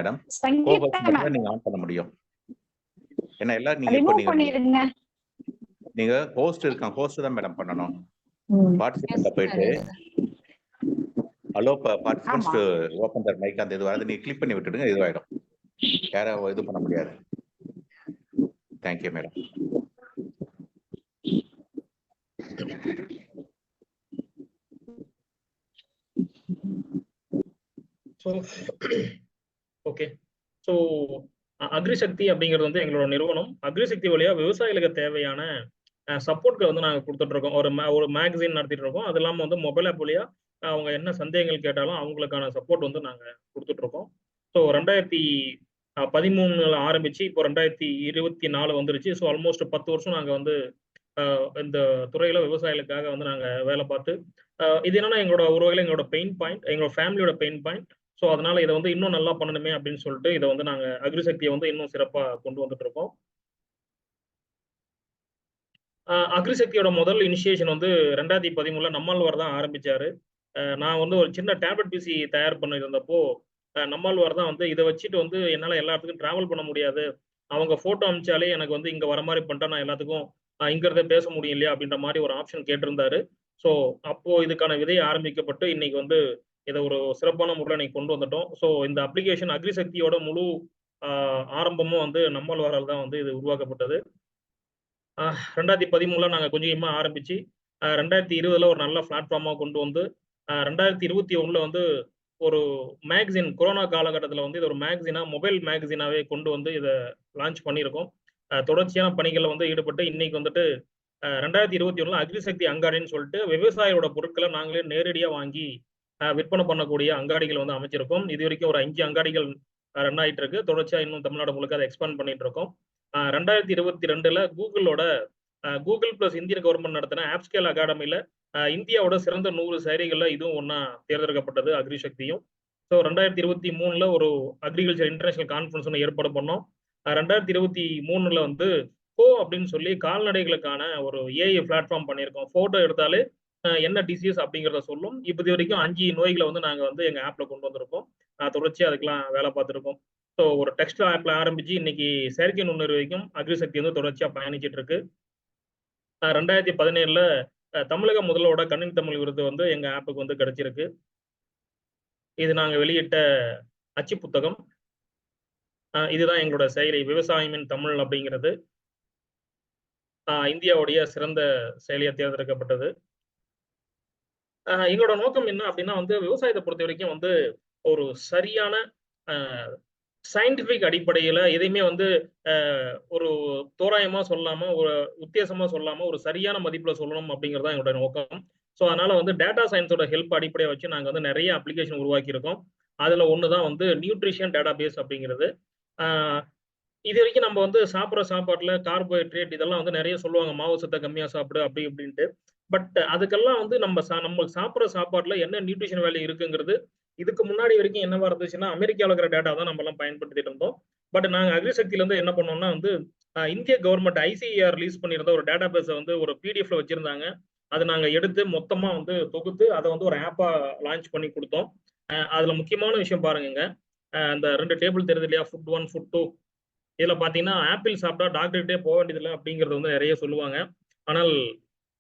Madam Sangeetha கோபஸ் ma'am நீங்க on பண்ண முடியும். ஏன்னா எல்லாரும் நீங்க இப்போ ரிமூவ் நீங்க பண்ணிடுங்க. நீங்க ஹோஸ்ட் இருக்கான், ஹோஸ்ட் தான் மேடம் பண்ணணும். பார்ட்டிசிபென்ட்ல Yes, போயிட்டு ஹலோ பார்ட்டிசிபென்ட்ஸ் ஆமா. ஓப்பன் தட் மைக் அந்த இது வரது நீங்க கிளிக் பண்ணி விட்டுடுங்க, இதுவாயிடும். யாரும் இது பண்ண முடியாது. Thank you madam. So okay. So Agrishakti அப்படிங்கிறது வந்து எங்களோட நிறுவனம். அக்ரிசக்தி வழியா விவசாயிகளுக்கு தேவையான சப்போர்ட்களை வந்து நாங்கள் கொடுத்துட்டு இருக்கோம். ஒரு மேகசின் நடத்திட்டு இருக்கோம். அது இல்லாமல் வந்து மொபைல் ஆப் வழியா அவங்க என்ன சந்தேகங்கள் கேட்டாலும் அவங்களுக்கான சப்போர்ட் வந்து நாங்கள் கொடுத்துட்டு இருக்கோம். ஸோ 2013 ஆரம்பிச்சு இப்போ 2024 வந்துருச்சு. ஸோ ஆல்மோஸ்ட் 10 வருஷம் நாங்கள் வந்து இந்த துறையில விவசாயிகளுக்காக வந்து நாங்கள் வேலை பார்த்து இது என்னன்னா எங்களோட ஒரு வகையில் எங்களோட பெயின் பாயிண்ட், எங்களோட ஃபேமிலியோட பெயின் பாயிண்ட். ஸோ அதனால இதை வந்து இன்னும் நல்லா பண்ணணுமே அப்படின்னு சொல்லிட்டு இதை வந்து நாங்கள் அக்ரிசக்தியை வந்து இன்னும் சிறப்பாக கொண்டு வந்துட்டு இருக்கோம். அக்ரிசக்தியோட முதல் இனிஷியேஷன் வந்து 2013 நம்மாழ்வார் தான் ஆரம்பிச்சாரு. நான் வந்து ஒரு சின்ன டேப்லெட் பிசி தயார் பண்ணியிருந்தப்போ நம்மாழ்வார் தான் வந்து இதை வச்சுட்டு வந்து என்னால் எல்லா இடத்துக்கும் டிராவல் பண்ண முடியாது, அவங்க போட்டோ அமிச்சாலே எனக்கு வந்து இங்க வர மாதிரி பண்ணிட்டா நான் எல்லாத்துக்கும் இங்கிறத பேச முடியும் இல்லையா அப்படின்ற மாதிரி ஒரு ஆப்ஷன் கேட்டிருந்தாரு. ஸோ அப்போ இதுக்கான விதை ஆரம்பிக்கப்பட்டு இன்னைக்கு வந்து இதை ஒரு சிறப்பான முறையில் இன்னைக்கு கொண்டு வந்துட்டோம். ஸோ இந்த அப்ளிகேஷன் அக்ரிசக்தியோட முழு ஆரம்பமும் வந்து நம்மாழ்வாரால் தான் வந்து இது உருவாக்கப்பட்டது. 2013 நாங்கள் கொஞ்சம் கொஞ்சமாக ஆரம்பிச்சு 2020 ஒரு நல்ல பிளாட்ஃபார்மாக கொண்டு வந்து 2021 வந்து ஒரு மேகசின் கொரோனா காலகட்டத்தில் வந்து இது ஒரு மேகசினா மொபைல் மேகசினாவே கொண்டு வந்து இதை லான்ச் பண்ணியிருக்கோம். தொடர்ச்சியான பணிகளில் வந்து ஈடுபட்டு இன்னைக்கு வந்துட்டு 2021 அக்ரிசக்தி அங்காடின்னு சொல்லிட்டு விவசாயியோட பொருட்களை நாங்களே நேரடியாக வாங்கி விற்பனை பண்ணக்கூடிய அங்காடிகள் வந்து அமைச்சிருக்கோம். இது வரைக்கும் ஒரு 5 அங்காடிகள் ரன் ஆகிட்டு இருக்கு. தொடர்ச்சியாக இன்னும் தமிழ்நாடு முழுக்க அதை எக்ஸ்பேண்ட் பண்ணிட்டு இருக்கோம். 2022 கூகுளோட கூகுள் பிளஸ் இந்திய கவர்மெண்ட் நடத்தின ஆப்ஸ்கேல் அகாடமியில இந்தியாவோட சிறந்த 100 செயலிகள்ல இதுவும் ஒன்னா தேர்ந்தெடுக்கப்பட்டது அக்ரிசக்தியும். ஸோ 2023 ஒரு அக்ரிகல்ச்சர் இன்டர்நேஷனல் கான்ஃபரன்ஸ் ஒன்று ஏற்பாடு பண்ணோம். 2023 வந்து அப்படின்னு சொல்லி கால்நடைகளுக்கான ஒரு ஏஐ பிளாட்ஃபார்ம் பண்ணியிருக்கோம். போட்டோ எடுத்தாலே என்ன டிசீஸ் அப்படிங்கிறத சொல்லும். இப்போ இது வரைக்கும் 5 நோய்களை வந்து நாங்கள் வந்து எங்கள் ஆப்ல கொண்டு வந்திருக்கோம். தொடர்ச்சியாக அதுக்கெல்லாம் வேலை பார்த்துருக்கோம். ஸோ ஒரு டெக்ஸ்ட் ஆப்ல ஆரம்பிச்சு இன்னைக்கு செயற்கை நுண்ணறிவு வரைக்கும் அக்ரிசக்தி வந்து தொடர்ச்சியாக பயணிச்சிட்டு இருக்கு. 2017 தமிழக முதல்வரோட கண்ணின் தமிழ் விருது வந்து எங்க ஆப்புக்கு வந்து கிடைச்சிருக்கு. இது நாங்க வெளியிட்ட அச்சு புத்தகம். இதுதான் எங்களோட செயலி விவசாயமின் தமிழ் அப்படிங்கிறது இந்தியாவுடைய சிறந்த செயலியா தேர்ந்தெடுக்கப்பட்டது. எங்களோட நோக்கம் என்ன அப்படின்னா வந்து விவசாயத்தை பொறுத்த வரைக்கும் வந்து ஒரு சரியான சயின்டிபிக் அடிப்படையில எதையுமே வந்து ஒரு தோராயமா சொல்லாம ஒரு உத்தேசமா சொல்லாம ஒரு சரியான மதிப்புல சொல்லணும் அப்படிங்கிறதா எங்களோட நோக்கம். ஸோ அதனால வந்து டேட்டா சயின்ஸோட ஹெல்ப் அடிப்படையை வச்சு நாங்கள் வந்து நிறைய அப்ளிகேஷன் உருவாக்கி இருக்கோம். அதுல ஒண்ணுதான் வந்து நியூட்ரிஷன் டேட்டா பேஸ் அப்படிங்கிறது. இது வரைக்கும் நம்ம வந்து சாப்பிட்ற சாப்பாட்டுல கார்போஹைட்ரேட் இதெல்லாம் வந்து நிறைய சொல்லுவாங்க, மாவு சத்தை கம்மியா சாப்பிடு அப்படி இப்படின்ட்டு. பட் அதுக்கெல்லாம் வந்து நம்ம சாப்பிட்ற சாப்பாட்டுல என்ன நியூட்ரிஷன் வேல்யூ இருக்குங்கிறது இதுக்கு முன்னாடி வரைக்கும் என்னவா இருந்துச்சுன்னா அமெரிக்காவில் இருக்கிற டேட்டா தான் நம்ம எல்லாம் பயன்படுத்திட்டு இருந்தோம். பட் நாங்கள் அக்ரிசக்தியில இருந்து என்ன பண்ணோம்னா வந்து இந்திய கவர்மெண்ட் ஐசிஏஆர் ரிலீஸ் பண்ணியிருந்த ஒரு டேட்டா பேஸை வந்து ஒரு பிடிஎஃப்ல வச்சிருந்தாங்க. அதை நாங்கள் எடுத்து மொத்தமா வந்து தொகுத்து அதை வந்து ஒரு ஆப்பா லான்ச் பண்ணி கொடுத்தோம். அதுல முக்கியமான விஷயம் பாருங்க, அந்த 2 டேபிள் தெரியுது இல்லையா, ஃபுட் 1 ஃபுட் 2. இதுல பாத்தீங்கன்னா ஆப்பிள் சாப்பிட்டா டாக்டர்கிட்டே போக வேண்டியதில்லை அப்படிங்கறது வந்து நிறைய சொல்லுவாங்க. ஆனால்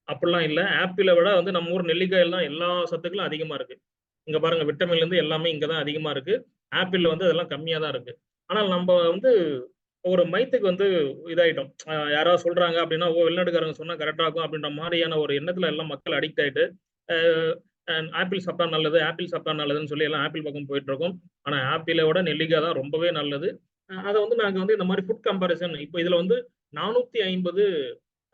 அப்படிலாம் இல்லை. ஆப்பிளை விட வந்து நம்ம ஊர் நெல்லிக்காயில் தான் எல்லா சத்துக்களும் அதிகமா இருக்கு. இங்க பாருங்க, விட்டமின்ல இருந்து எல்லாமே இங்கதான் அதிகமா இருக்கு. ஆப்பிள்ல வந்து அதெல்லாம் கம்மியா தான் இருக்கு. ஆனால் நம்ம வந்து ஒரு மைத்துக்கு வந்து இதாயிட்டோம். யாராவது சொல்றாங்க அப்படின்னா வெளிநாட்டுக்காரங்க சொன்னா கரெக்டா இருக்கும் அப்படின்ற மாதிரியான ஒரு எண்ணத்துல எல்லாம் மக்கள் அடிக்ட் ஆயிட்டு ஆப்பிள் சாப்பிட்டா நல்லது, ஆப்பிள் சாப்பிட்டா நல்லதுன்னு சொல்லி எல்லாம் ஆப்பிள் பக்கம் போயிட்டு இருக்கோம். ஆனா ஆப்பிளை விட நெல்லிக்காய் தான் ரொம்பவே நல்லது. அதை வந்து நாங்க வந்து இந்த மாதிரி ஃபுட் கம்பாரிசன் இப்போ இதுல வந்து 450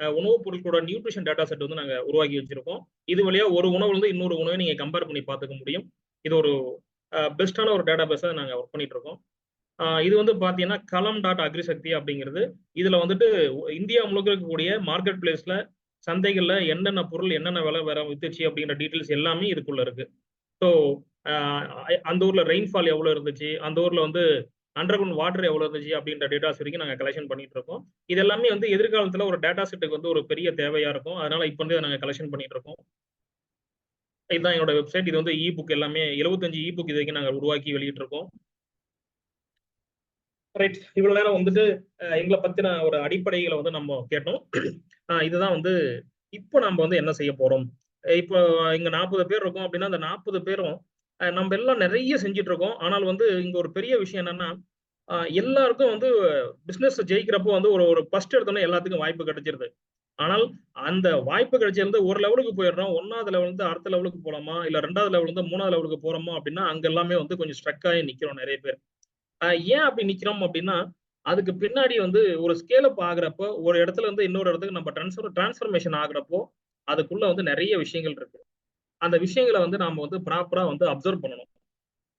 உணவுப் பொருட்களோட நியூட்ரிஷன் டேட்டா செட் வந்து நாங்க உருவாக்கி வச்சிருக்கோம். இது வழியா ஒரு உணவுல இருந்து இன்னொரு உணவை நீங்க கம்பேர் பண்ணி பார்த்துக்க முடியும். இது ஒரு பெஸ்டான ஒரு டேட்டா பேஸை நாங்க ஒர்க் பண்ணிட்டு இருக்கோம். இது வந்து பாத்தீங்கன்னா களம்.அக்ரிசக்தி அப்படிங்கிறது. இதுல வந்துட்டு இந்தியா முழுக்க இருக்கக்கூடிய மார்க்கெட் பிளேஸ்ல சந்தைகள்ல என்னென்ன பொருள் என்னென்ன விலை வேற வித்துச்சு அப்படிங்கிற டீட்டெயில்ஸ் எல்லாமே இதுக்குள்ள இருக்கு. ஸோ அந்த ஊர்ல ரெயின்ஃபால் எவ்வளவு இருந்துச்சு, அந்த ஊர்ல வந்து அண்டர்கிரவுண்ட் வாட்டர் எவ்வளவு இருந்துச்சு அப்படின்ற டேட்டாஸ் வரைக்கும் நாங்கள் கலெக்ஷன் பண்ணிட்டு இருக்கோம். இது எல்லாமே வந்து எதிர்காலத்துல ஒரு டேட்டா செட்டுக்கு வந்து ஒரு பெரிய தேவையா இருக்கும். அதனால இப்போ வந்து நாங்கள் கலெக்ஷன் பண்ணிட்டு இருக்கோம். இதுதான் என்னோட வெப்சைட். இது வந்து இ புக் எல்லாமே 75 இ புக் இது வரைக்கும் நாங்கள் உருவாக்கி வெளியிட்டு இருக்கோம். ரைட். இவ்வளவு நேரம் வந்துட்டு எங்களை பத்தின ஒரு அடிப்படைகளை வந்து நம்ம கேட்டோம். இதுதான் வந்து இப்போ நம்ம வந்து என்ன செய்ய போறோம். இப்போ இங்க 40 பேர் இருக்கோம் அப்படின்னா அந்த 40 பேரும் நம்ம எல்லாம் நிறைய செஞ்சுட்டு இருக்கோம். ஆனால் வந்து இங்க ஒரு பெரிய விஷயம் என்னன்னா எல்லாருக்கும் வந்து பிசினஸ் ஜெயிக்கிறப்போ வந்து ஒரு ஒரு ஃபர்ஸ்ட் எடுத்தோன்னே எல்லாத்துக்கும் வாய்ப்பு கிடைச்சிருது. ஆனால் அந்த வாய்ப்பு கிடைச்சிருந்து ஒரு லெவலுக்கு போயிடுறோம். 1வது லெவல் இருந்து அடுத்த லெவலுக்கு போலாமா, இல்ல 2வது லெவல் இருந்து 3வது லெவலுக்கு போறோமா அப்படின்னா அங்க எல்லாமே வந்து கொஞ்சம் ஸ்ட்ரக் ஆகி நிக்கிறோம் நிறைய பேர். ஏன் அப்படி நிக்கிறோம் அப்படின்னா அதுக்கு பின்னாடி வந்து ஒரு ஸ்கேல் அப் ஆகுறப்போ ஒரு இடத்துல இருந்து இன்னொரு இடத்துக்கு நம்ம டிரான்ஸ்ஃபர்மேஷன் ஆகுறப்போ அதுக்குள்ள வந்து நிறைய விஷயங்கள் இருக்கு. அந்த விஷயங்களை வந்து நாம வந்து ப்ராப்பரா வந்து அப்சர்வ் பண்ணணும்.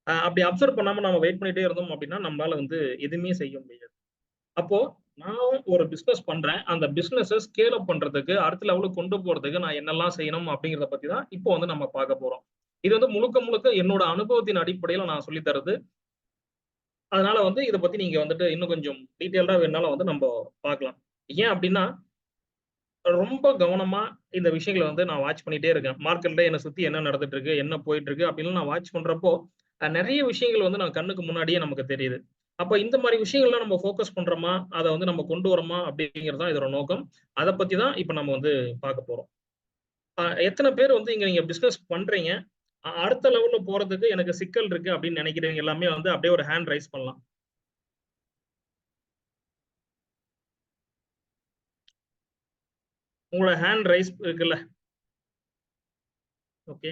அப்படி அப்சர்வ் பண்ணாம நம்ம வெயிட் பண்ணிட்டே இருந்தோம் அப்படின்னா நம்மளால வந்து எதுவுமே செய்ய முடியாது. அப்போ நான் ஒரு பிசினஸ் பண்றேன். அந்த பிசினஸ ஸ்கேல் அப் பண்றதுக்கு அடுத்த லெவலுக்கு கொண்டு போறதுக்கு நான் என்னெல்லாம் செய்யணும் அப்படிங்கிறத பத்தி தான் இப்போ வந்து நம்ம பார்க்க போறோம். இது வந்து முழுக்க முழுக்க என்னோட அனுபவத்தின் அடிப்படையில நான் சொல்லி தர்றது. அதனால வந்து இத பத்தி நீங்க வந்துட்டு இன்னும் கொஞ்சம் டீட்டெயில்டா வேணும்னாலும் வந்து நம்ம பார்க்கலாம். ஏன் அப்படின்னா, ரொம்ப கவனமா இந்த விஷயங்கள வந்து நான் வாட்ச் பண்ணிட்டே இருக்கேன். மார்க்கெட்ல என்ன சுத்தி என்ன நடந்துட்டு இருக்கு, என்ன போயிட்டு இருக்கு அப்படின்னு நான் வாட்ச் பண்றப்போ, நெறைய விஷயங்கள் வந்து நான் கண்ணுக்கு முன்னாடியே நமக்கு தெரியுது. அப்ப இந்த மாரி விஷயங்கள்லாம் நம்ம ஃபோக்கஸ் பண்றோமா, அத வந்து நம்ம கொண்டு வரோமா அப்படிங்கிறது தான் இதோட நோக்கம். அத பத்தி தான் இப்ப நம்ம வந்து பார்க்க போறோம். எத்தன பேர் வந்து இங்க நீங்க பிசினஸ் பண்றீங்க, அடுத்த லெவல்ல போறதுக்கு எனக்கு சிக்கல் இருக்கு அப்படின்னு நெனைக்கிறவங்க எல்லாமே வந்து அப்படியே ஒரு ஹேண்ட் ரைஸ் பண்ணலாம். உங்களோட ஹேண்ட் ரைஸ் இருக்குல்ல? Okay,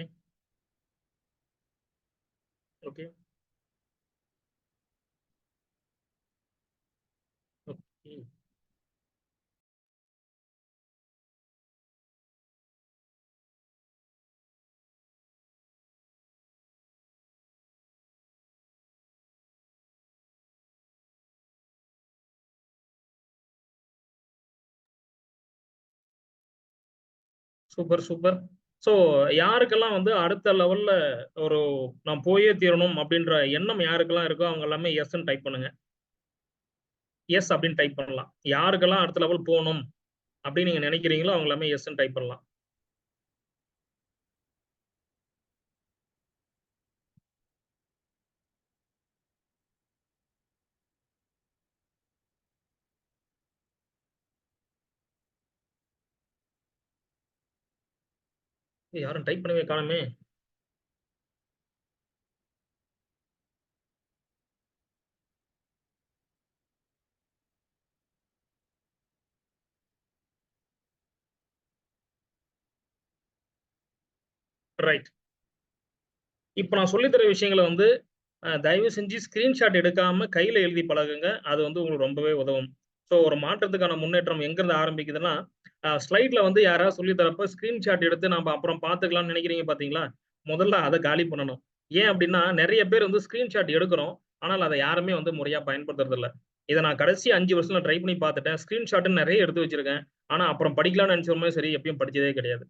okay, okay. Super, super. So யாருக்கெல்லாம் வந்து அடுத்த லெவல்ல ஒரு நான் போயே தீரணும் அப்படின்ற எண்ணம் யாருக்கெல்லாம் இருக்கோ அவங்க எல்லாமே எஸ்ன்னு டைப் பண்ணுங்க. எஸ் அப்படின்னு டைப் பண்ணலாம். யாருக்கெல்லாம் அடுத்த லெவல் போணும் அப்படின்னு நீங்க நினைக்கிறீங்களோ அவங்க எல்லாமே எஸ்ன்னு டைப் பண்ணலாம். யாரும் டைப் பண்ணவே காணுமே. ரைட். இப்ப நான் சொல்லி தர விஷயங்கள வந்து தயவு செஞ்சு ஸ்கிரீன்ஷாட் எடுக்காம கையில எழுதி பழகுங்க. அது வந்து உங்களுக்கு ரொம்பவே உதவும். ஸோ ஒரு மாற்றத்துக்கான முன்னேற்றம் எங்கிருந்து ஆரம்பிக்குதுன்னா, ஸ்லைட்ல வந்து யாராவது சொல்லி தரப்ப ஸ்கிரீன்ஷாட் எடுத்து நாம அப்புறம் பார்த்துக்கலாம்னு நினைக்கிறீங்க பார்த்தீங்களா? முதல்ல அத காலி பண்ணணும். ஏன் அப்டின்னா, நெறைய பேர் வந்து ஸ்கிரீன்ஷாட் எடுக்கிறோம். ஆனால் அத யாருமே வந்து முறையா பயன்படுத்துறது இல்ல. இத நான் கடைசி 5 வருஷத்துல ட்ரை பண்ணி பார்த்துட்டேன். ஸ்கிரீன்ஷாட்ன்னு நெறைய எடுத்து வச்சிருக்கேன். ஆனா அப்புறம் படிக்கலாம்னு நெனச்சோமே சரி, எப்பயும் படிச்சதே கிடையாது.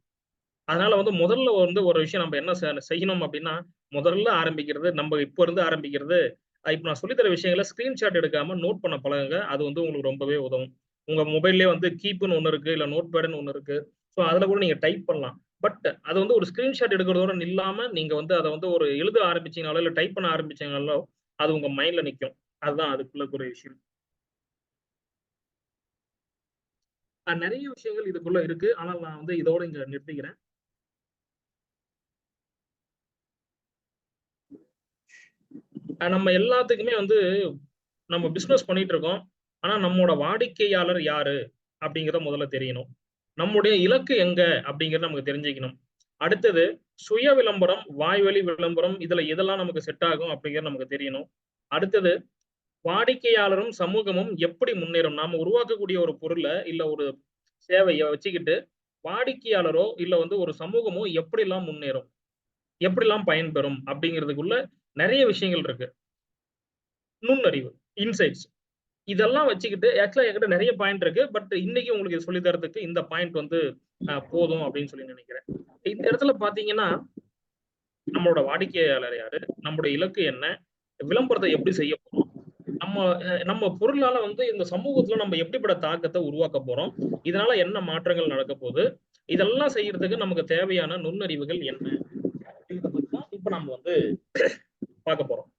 அதனால வந்து முதல்ல வந்து ஒரு விஷயம் நம்ம என்ன செய்யணும் அப்டின்னா, முதல்ல ஆரம்பிக்கிறது நம்ம இப்ப இருந்து ஆரம்பிக்கிறது, இப்ப நான் சொல்லி தர விஷயங்கள ஸ்கிரீன்ஷாட் எடுக்காம நோட் பண்ண பழகுங்க. அது வந்து உங்களுக்கு ரொம்பவே உதவும். உங்க மொபைல்லயே வந்து கீப்ன்னு ஒண்ணு இருக்கு. இல்ல நோட்பேட்ன்னு ஒண்ணு இருக்கு. ஸோ அதுல கூட நீங்க டைப் பண்ணலாம். பட் அது வந்து ஒரு ஸ்கிரீன்ஷாட் எடுக்கிறதோட நில்லாம, நீங்க வந்து அத வந்து ஒரு எழுத ஆரம்பிச்சீங்கனாலோ, இல்ல டைப் பண்ண ஆரம்பிச்சீங்கனாலோ, அது உங்க மைண்ட்ல நிக்கும். அதுதான் அதுக்குள்ள ஒரு விஷயம். நெறைய விஷயங்கள் இதுக்குள்ள இருக்கு. ஆனால் நான் வந்து இதோட இங்க நிறுத்திக்கிறேன். நம்ம எல்லாத்துக்குமே வந்து நம்ம பிசினஸ் பண்ணிட்டு இருக்கோம். ஆனா நம்மோட வாடிக்கையாளர் யாரு? அப்படிங்கிறத முதல்ல தெரியணும். நம்முடைய இலக்கு எங்க? அப்படிங்கிறத நமக்கு தெரிஞ்சுக்கணும். அடுத்தது சுய விளம்பரம், வாய்வழி விளம்பரம் இதுல எதெல்லாம் நமக்கு செட் ஆகும் அப்படிங்கிறது நமக்கு தெரியணும். அடுத்தது வாடிக்கையாளரும், சமூகமும் எப்படி முன்னேறும்? நாம உருவாக்கக்கூடிய ஒரு பொருள, இல்ல ஒரு சேவைய வச்சுக்கிட்டு, வாடிக்கையாளரோ, இல்ல வந்து ஒரு சமூகமோ எப்படிலாம் முன்னேறும்? எப்படிலாம் பயன்பெறும்? அப்படிங்கிறதுக்குள்ள நெறைய விஷயங்கள் இருக்கு. நுண்ணறிவு, இன்சைட்ஸ் இதெல்லாம் வச்சுக்கிட்டு ஆக்சுவலா என்கிட்ட நெறைய பாயிண்ட் இருக்கு. பட் இன்னைக்கு உங்களுக்கு சொல்லி தர்றதுக்கு இந்த பாயிண்ட் வந்து போதும் அப்படின்னு சொல்லி நினைக்கிறேன். இந்த இடத்துல பார்த்தீங்கன்னா, நம்மளோட வாடிக்கையாளர் யாரு? நம்முடைய இலக்கு என்ன? விளம்பரத்த எப்படி செய்ய போறோம்? நம்ம நம்ம பொருளால வந்து இந்த சமூகத்துல நம்ம எப்படிப்பட்ட தாக்கத்த உருவாக்க போறோம்? இதனால என்ன மாற்றங்கள் நடக்க போது? இதெல்லாம் செய்யறதுக்கு நமக்கு தேவையான நுண்ணறிவுகள் என்ன? இத பத்தி தான் இப்ப நம்ம வந்து பார்க்க போறோம்.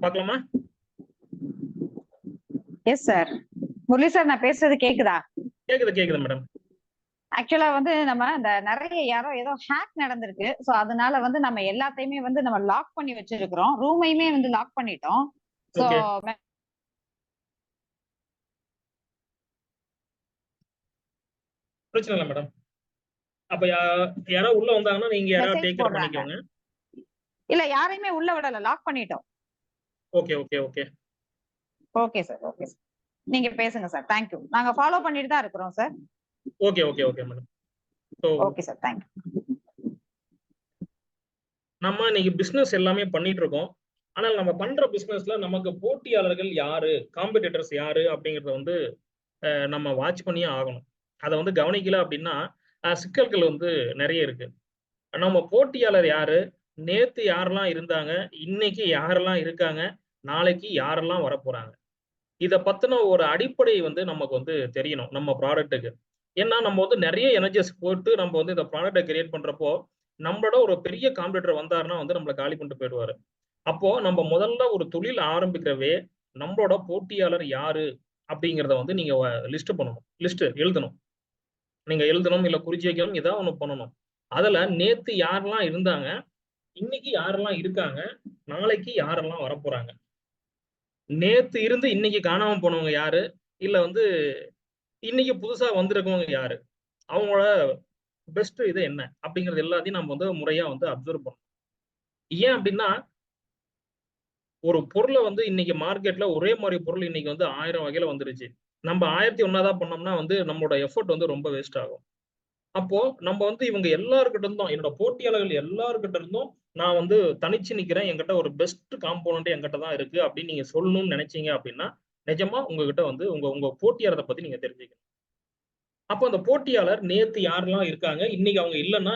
பார்க்கலாமா? Yes sir. முரளி சார், நான் பேசுறது கேக்குதா? கேக்குது மேடம். ஆக்சுவலா வந்து நம்ம இந்த நிறைய யாரோ ஏதோ ஹேக் நடந்திருக்கு. சோ அதனால வந்து நம்ம எல்லாத்தையுமே வந்து நம்ம லாக் பண்ணி வச்சிருக்கிறோம். ரூமையுமே வந்து லாக் பண்ணிட்டோம். சோ ஓகே, பிரச்சனை இல்லை மேடம். அப்ப யாராவது உள்ள வந்தாங்கன்னா நீங்க யாராவது மெசேஜ் டேக் கேர் போடுறாங்க. பண்ணிக்கோங்க. இல்ல, யாரையுமே உள்ள விடல, லாக் பண்ணிட்டோம். Okay okay okay okay sir, okay sir. நீங்க பேசுங்க சார். தேங்க்யூ. நாங்க ஃபாலோ பண்ணிட்டு தான் இருக்கிறோம் sir. Okay okay okay madam. So okay sir, thank you. நம்ம இன்னைக்கு பிசினஸ் எல்லாமே பண்ணிட்டு இருக்கோம். ஆனால் நம்ம பண்ற பிசினஸ்ல நமக்கு போட்டியாளர்கள் யாரு, காம்படிட்டர்ஸ் யாரு அப்படிங்கறத வந்து நம்ம வாட்ச் பண்ணியே ஆகணும். அதை வந்து கவனிக்கல அப்படின்னா சிக்கல்கள் வந்து நிறைய இருக்கு. நம்ம போட்டியாளர் யாரு, நேத்து யாரெல்லாம் இருந்தாங்க, இன்னைக்கு யாரெல்லாம் இருக்காங்க, நாளைக்கு யாரெல்லாம் வரப்போறாங்க, இத பத்தின ஒரு அடிப்படை வந்து நமக்கு வந்து தெரியணும் நம்ம ப்ராடக்ட்டுக்கு. ஏன்னா நம்ம வந்து நிறைய எனர்ஜிஸ் போட்டு நம்ம வந்து இந்த ப்ராடக்ட்டை கிரியேட் பண்றப்போ நம்மளோட ஒரு பெரிய காம்படிட்டர் வந்தாருன்னா வந்து நம்மளை காலி பண்ணிட்டு போயிடுவாரு. அப்போ நம்ம முதல்ல ஒரு தொழில் ஆரம்பிக்கிறவே நம்மளோட போட்டியாளர் யாரு அப்படிங்கிறத வந்து நீங்க லிஸ்ட் பண்ணணும், லிஸ்ட் எழுதணும். நீங்க எழுதணும், இல்ல குறிச்சு வைக்கணும், ஏதாவது ஒண்ணு பண்ணணும். அதுல நேத்து யாரெல்லாம் இருந்தாங்க, இன்னைக்கு யாரெல்லாம் இருக்காங்க, நாளைக்கு யாரெல்லாம் வரப்போறாங்க, நேத்து இருந்து இன்னைக்கு காணாம போனவங்க யாரு, இல்ல வந்து இன்னைக்கு புதுசா வந்திருக்கவங்க யாரு, அவங்களோட பெஸ்ட் இது என்ன அப்படிங்கிறது எல்லாத்தையும் நம்ம வந்து முறையா வந்து அப்சர்வ் பண்ணணும். ஏன் அப்படின்னா ஒரு பொருளை வந்து இன்னைக்கு மார்க்கெட்ல ஒரே மாதிரி பொருள் இன்னைக்கு வந்து 1000 வகையில வந்துருச்சு. நம்ம 1001 பண்ணோம்னா வந்து நம்மளோட எஃபர்ட் வந்து ரொம்ப வேஸ்ட் ஆகும். அப்போ நம்ம வந்து இவங்க எல்லாருக்கிட்ட இருந்தும், என்னோட போட்டியாளர்கள் எல்லாருக்கிட்ட இருந்தும் நான் வந்து தனிச்சு நிக்கிறேன், என்கிட்ட ஒரு பெஸ்ட் காம்போனன்ட் என்கிட்ட தான் இருக்கு அப்படின்னு நீங்க சொல்லணும்னு நினைச்சீங்க அப்படின்னா நிஜமா உங்ககிட்ட வந்து உங்க உங்க போட்டியாளரை பத்தி நீங்க தெரிஞ்சுக்கணும். அப்போ அந்த போட்டியாளர் நேத்து யாரெல்லாம் இருக்காங்க, இன்னைக்கு அவங்க இல்லைன்னா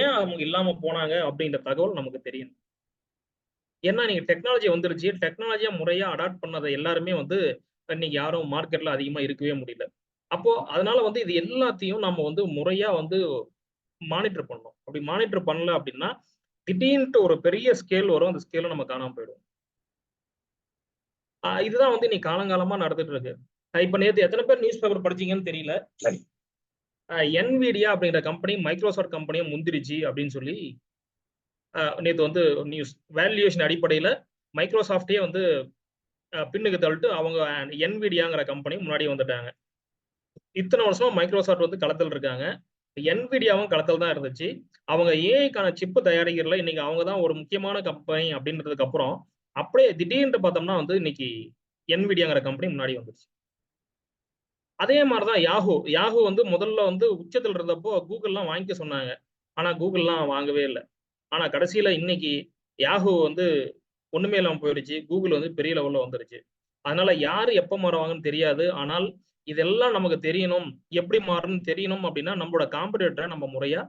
ஏன் அவங்க இல்லாம போனாங்க அப்படின்ற தகவல் நமக்கு தெரியணும். ஏன்னா நீங்க டெக்னாலஜி வந்துருச்சு, டெக்னாலஜியா முறையா அடாப்ட் பண்ணதை எல்லாருமே வந்து இன்னைக்கு யாரும் மார்க்கெட்ல அதிகமா இருக்கவே முடியல. அப்போ அதனால வந்து இது எல்லாத்தையும் நம்ம வந்து முறையா வந்து மானிட்டர் பண்ணணும். அப்படி மானிட்டர் பண்ணல அப்படின்னா திடீர்னுட்டு ஒரு பெரிய ஸ்கேல் வரும், அந்த ஸ்கேல நம்ம காணாம போயிடும். இதுதான் வந்து இன்னைக்கு காலங்காலமா நடந்துட்டு இருக்கு. இப்ப நேத்து எத்தனை பேர் நியூஸ் பேப்பர் படிச்சீங்கன்னு தெரியல. NVIDIA அப்படிங்கிற கம்பெனி மைக்ரோசாஃப்ட் கம்பெனியை முந்திருச்சு அப்படின்னு சொல்லி நேத்து வந்து நியூஸ். வேல்யூவேஷன் அடிப்படையில மைக்ரோசாஃப்டே வந்து பின்னுக்கு தள்ளிட்டு அவங்க NVIDIAங்கிற கம்பெனி முன்னாடி வந்துட்டாங்க. இத்தனை வருஷமா மைக்ரோசாஃப்ட் வந்து களத்தில் இருக்காங்க, NVIDIAவும் களத்தில் தான் இருந்துச்சு. அவங்க ஏஐக்கான சிப்பு தயாரிக்கிறதுல இன்னைக்கு அவங்க தான் ஒரு முக்கியமான கம்பெனி அப்படின்றதுக்கு அப்புறம் அப்படியே திடீர்னு பார்த்தோம்னா வந்து இன்னைக்கு NVIDIAங்கிற கம்பெனி முன்னாடி வந்துருச்சு. அதே மாதிரிதான் யாஹூ வந்து முதல்ல வந்து உச்சத்தில் இருந்தப்போ கூகுள்லாம் வாங்கிக்க சொன்னாங்க. ஆனா கூகுள்லாம் வாங்கவே இல்லை. ஆனா கடைசியில இன்னைக்கு யாஹூ வந்து ஒண்ணுமே இல்லாம போயிடுச்சு, கூகுள் வந்து பெரிய லெவல்ல வந்துருச்சு. அதனால யாரு எப்ப மாறுவாங்கன்னு தெரியாது. ஆனால் இதெல்லாம் நமக்கு தெரியணும், எப்படி மாறணும்னு தெரியணும் அப்படின்னா நம்மளோட காம்படிட்டரை நம்ம முறையா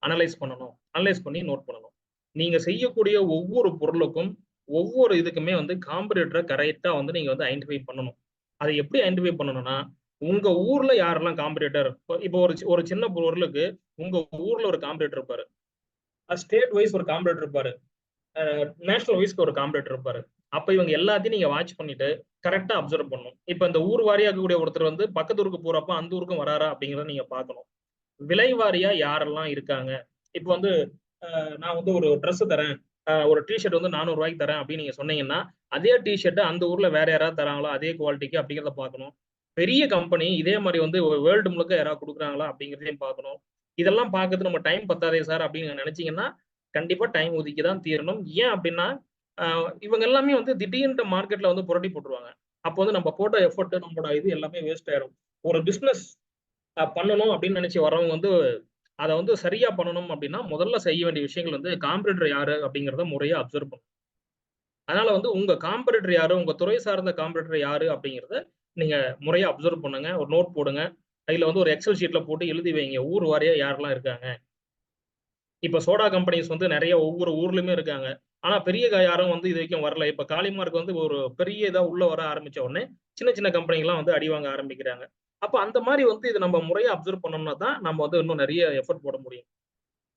அனலைஸ் பண்ணணும், அனலைஸ் பண்ணி நோட் பண்ணணும். நீங்க செய்யக்கூடிய ஒவ்வொரு பொருளுக்கும் ஒவ்வொரு இதுக்குமே வந்து காம்படிட்டரை கரெக்டா வந்து நீங்க வந்து ஐடென்டிஃபை பண்ணணும். அதை எப்படி ஐடென்டிஃபை பண்ணணும்னா உங்க ஊர்ல யாரெல்லாம் காம்படிட்டர், இப்போ ஒரு சின்ன பொருளுக்கு உங்க ஊர்ல ஒரு காம்படிட்டர் இருப்பாரு, ஸ்டேட் வைஸ் ஒரு காம்படிட்டர் இருப்பாரு, நேஷனல் வைஸ்க்கு ஒரு காம்படிட்டர் இருப்பாரு. அப்ப இவங்க எல்லாத்தையும் நீங்க வாட்ச் பண்ணிட்டு கரெக்டா அப்சர்வ் பண்ணணும். இப்ப இந்த ஊர் வாரியா இருக்கக்கூடிய ஒருத்தர் வந்து பக்கத்து ஊருக்கு போறப்ப அந்த ஊருக்கும் வராரா அப்படிங்கிறத நீங்க பார்க்கணும். விலை வாரியா யாரெல்லாம் இருக்காங்க. இப்ப வந்து நான் வந்து ஒரு ட்ரெஸ் தரேன், ஒரு டிஷர்ட் வந்து 400 ரூபாய்க்கு தரேன் அப்படின்னு நீங்க சொன்னீங்கன்னா அதே டிஷர்ட் அந்த ஊர்ல வேற யாராவது தராங்களா அதே குவாலிட்டிக்கு அப்படிங்கிறத பார்க்கணும். பெரிய கம்பெனி இதே மாதிரி வந்து வேர்ல்டு முழுக்க யாராவது கொடுக்குறாங்களா அப்படிங்கிறதையும் பார்க்கணும். இதெல்லாம் பார்க்கறது நம்ம டைம் பத்தாதே சார் அப்படின்னு நினைச்சீங்கன்னா கண்டிப்பா டைம் ஒதுக்கி தான் தீரணும். ஏன் அப்படின்னா இவங்க எல்லாமே வந்து திடீர்னு மார்க்கெட்ல வந்து புரட்டி போட்டுருவாங்க. அப்போ வந்து நம்ம போட்ட எஃபர்ட் நம்மளோட இது எல்லாமே வேஸ்ட் ஆயிடும். ஒரு பிசினஸ் பண்ணணும் அப்படின்னு நினைச்சு வரவங்க வந்து அதை வந்து சரியா பண்ணணும் அப்படின்னா முதல்ல செய்ய வேண்டிய விஷயங்கள் வந்து காம்படிட்டர் யாரு அப்படிங்கிறத முறையா அப்சர்வ் பண்ணணும். அதனால வந்து உங்க காம்படிட்டர் யாரு, உங்க துறை சார்ந்த காம்படிட்டர் யாரு அப்படிங்கிறத நீங்க முறையா அப்சர்வ் பண்ணுங்க. ஒரு நோட் போடுங்க, அதுல வந்து ஒரு எக்ஸல் ஷீட்ல போட்டு எழுதி வைங்க ஊர் வாரியா யாரெல்லாம் இருக்காங்க. இப்ப சோடா கம்பெனிஸ் வந்து நிறைய ஒவ்வொரு ஊர்லயுமே இருக்காங்க. ஆனா பெரிய யாரும் வந்து இது வரைக்கும் வரல. இப்ப காலிமார்க் வந்து ஒரு பெரிய இதா உள்ள வர ஆரம்பிச்ச உடனே சின்ன சின்ன கம்பெனிகள்லாம் வந்து அடி வாங்க ஆரம்பிக்கிறாங்க. அப்ப அந்த மாதிரி வந்து இது நம்ம முறையா அப்சர்வ் பண்ணோம்னா தான் நம்ம வந்து இன்னும் நிறைய எஃபர்ட் போட முடியும்.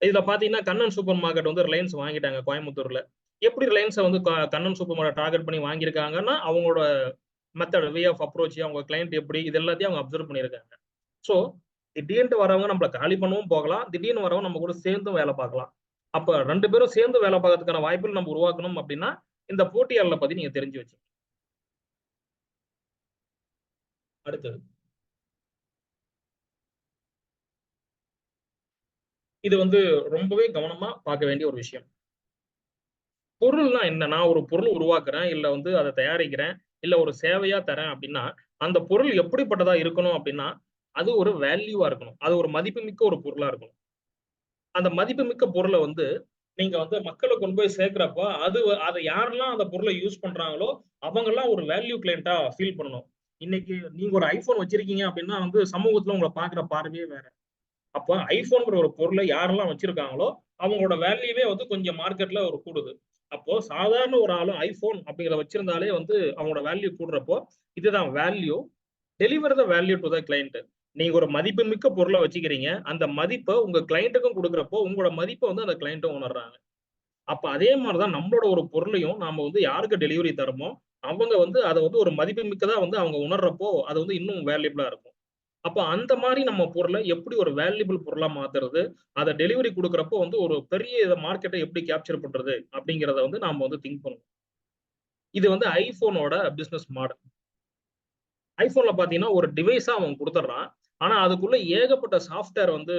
இதுல பாத்தீங்கன்னா கண்ணன் சூப்பர் மார்க்கெட் வந்து ரிலையன்ஸ் வாங்கிட்டாங்க கோயம்புத்தூர்ல. எப்படி ரிலையன்ஸை வந்து கண்ணன் சூப்பர் மார்க்கெட் டார்கெட் பண்ணி வாங்கியிருக்காங்கன்னா அவங்களோட மெத்தட், வே ஆஃப் அப்ரோச், அவங்க கிளைண்ட் எப்படி, இது எல்லாத்தையும் அவங்க அப்சர்வ் பண்ணியிருக்காங்க. ஸோ திடீர்னு வரவங்க நம்மள காலி பண்ணவும் போகலாம், திடீர்னு வரவங்க நம்ம கூட சேர்ந்தும் வேலை பார்க்கலாம். அப்ப 2 பேரும் சேர்ந்து வேலை பார்க்கறதுக்கான வாய்ப்புகள் நம்ம உருவாக்கணும் அப்படின்னா இந்த போட்டியாளர்களை பத்தி நீங்க தெரிஞ்சு வச்சு. அடுத்தது இது வந்து ரொம்பவே கவனமா பார்க்க வேண்டிய ஒரு விஷயம். பொருள்னா என்ன? நான் ஒரு பொருள் உருவாக்குறேன், இல்ல வந்து அதை தயாரிக்கிறேன், இல்ல ஒரு சேவையா தரேன் அப்படின்னா அந்த பொருள் எப்படிப்பட்டதா இருக்கணும் அப்படின்னா அது ஒரு வேல்யூவா இருக்கணும். அது ஒரு மதிப்புமிக்க ஒரு பொருளா இருக்கணும். அந்த மதிப்புமிக்க பொருளை வந்து நீங்க வந்து மக்களை கொண்டு போய் சேர்க்கிறப்ப அதை யாரெல்லாம் அந்த பொருளை யூஸ் பண்றாங்களோ அவங்க எல்லாம் ஒரு வேல்யூ கிளையண்டா ஃபீல் பண்ணணும். இன்னைக்கு நீங்க ஒரு ஐபோன் வச்சிருக்கீங்க அப்படின்னா வந்து சமூகத்துல உங்களை பாக்குற பார்வையே வேற. அப்ப ஐபோன்ங்கிற ஒரு பொருளை யாரெல்லாம் வச்சிருக்காங்களோ அவங்களோட வேல்யூவே வந்து கொஞ்சம் மார்க்கெட்ல ஒரு கூடுது. அப்போ சாதாரண ஒரு ஆளும் ஐபோன் அப்படிங்கிறத வச்சிருந்தாலே வந்து அவங்களோட வேல்யூ கூடுறப்போ இதுதான் value. Deliver the value to the client. நீங்க ஒரு மதிப்புமிக்க பொருளை வச்சுக்கிறீங்க, அந்த மதிப்பை உங்க கிளைண்ட்டுக்கும் கொடுக்குறப்போ உங்களோட மதிப்பை வந்து அந்த கிளைண்ட்டும் உணர்றாங்க. அப்ப அதே மாதிரிதான் நம்மளோட ஒரு பொருளையும் நாம வந்து யாருக்கு டெலிவரி தரமோ அவங்க வந்து அதை வந்து ஒரு மதிப்புமிக்கதா வந்து அவங்க உணர்றப்போ அது வந்து இன்னும் வேல்யூபிளா இருக்கும். அப்ப அந்த மாதிரி நம்ம பொருளை எப்படி ஒரு வேல்யூபிள் பொருளா மாத்துறது, அதை டெலிவரி கொடுக்குறப்போ வந்து ஒரு பெரிய மார்க்கெட்டை எப்படி கேப்சர் பண்றது அப்படிங்கிறத வந்து நாம வந்து திங்க் பண்ணணும். இது வந்து ஐபோனோட பிசினஸ் மாடல். ஐபோன்ல பாத்தீங்கன்னா ஒரு டிவைஸா அவன் கொடுத்துட்றான். ஆனா அதுக்குள்ள ஏகப்பட்ட சாஃப்ட்வேர் வந்து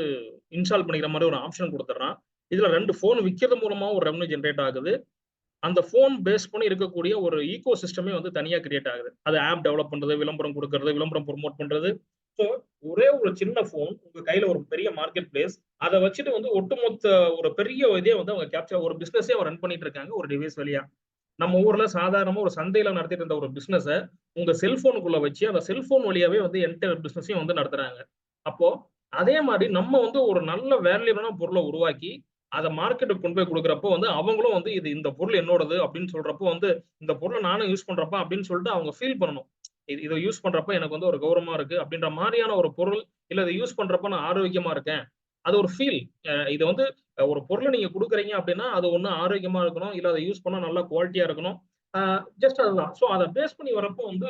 இன்ஸ்டால் பண்ணிக்கிற மாதிரி ஒரு ஆப்ஷன் கொடுத்துட்றான். இதுல 2 போன் விற்கிறது மூலமா ஒரு ரெவன்யூ ஜென்ரேட் ஆகுது. அந்த போன் பேஸ் பண்ணி இருக்கக்கூடிய ஒரு ஈகோ சிஸ்டமே வந்து தனியா கிரியேட் ஆகுது. அது ஆப் டெவலப் பண்றது, விளம்பரம் கொடுக்கறது, விளம்பரம் ப்ரொமோட் பண்றது. ஸோ ஒரே ஒரு சின்ன போன் உங்க கையில ஒரு பெரிய மார்க்கெட் பிளேஸ், அதை வச்சுட்டு வந்து ஒட்டுமொத்த ஒரு பெரிய இதே வந்து அவங்க கேப்சர் ஒரு பிசினஸே ரன் பண்ணிட்டு இருக்காங்க ஒரு டிவைஸ் வழியா. நம்ம ஊர்ல சாதாரணமா ஒரு சந்தையில நடத்திட்டு இருந்த ஒரு பிசினஸ உங்க செல்போனுக்குள்ள வச்சு அந்த செல்போன் வழியாவே வந்து என்டையர் பிசினஸையும் வந்து நடத்துறாங்க. அப்போ அதே மாதிரி நம்ம வந்து ஒரு நல்ல வேல்யூவான பொருளை உருவாக்கி அதை மார்க்கெட்டுக்கு கொண்டு போய் கொடுக்குறப்போ வந்து அவங்களும் வந்து இது இந்த பொருள் என்னோடது அப்படின்னு சொல்றப்போ வந்து இந்த பொருளை நானும் யூஸ் பண்றப்ப அப்படின்னு சொல்லிட்டு அவங்க ஃபீல் பண்ணணும். இதை யூஸ் பண்றப்ப எனக்கு வந்து ஒரு கௌரவமா இருக்கு அப்படின்ற மாதிரியான ஒரு பொருள், இல்ல இதை யூஸ் பண்றப்ப நான் ஆரோக்கியமா இருக்கேன், அது ஒரு ஃபீல். இது வந்து ஒரு பொருளை நீங்க கொடுக்குறீங்க அப்படின்னா அது ஒண்ணு ஆரோக்கியமா இருக்கணும், இல்ல அதை யூஸ் பண்ணா நல்லா குவாலிட்டியா இருக்கணும். ஜஸ்ட் அதுதான். ஸோ அதை பேஸ் பண்ணி வரப்போ வந்து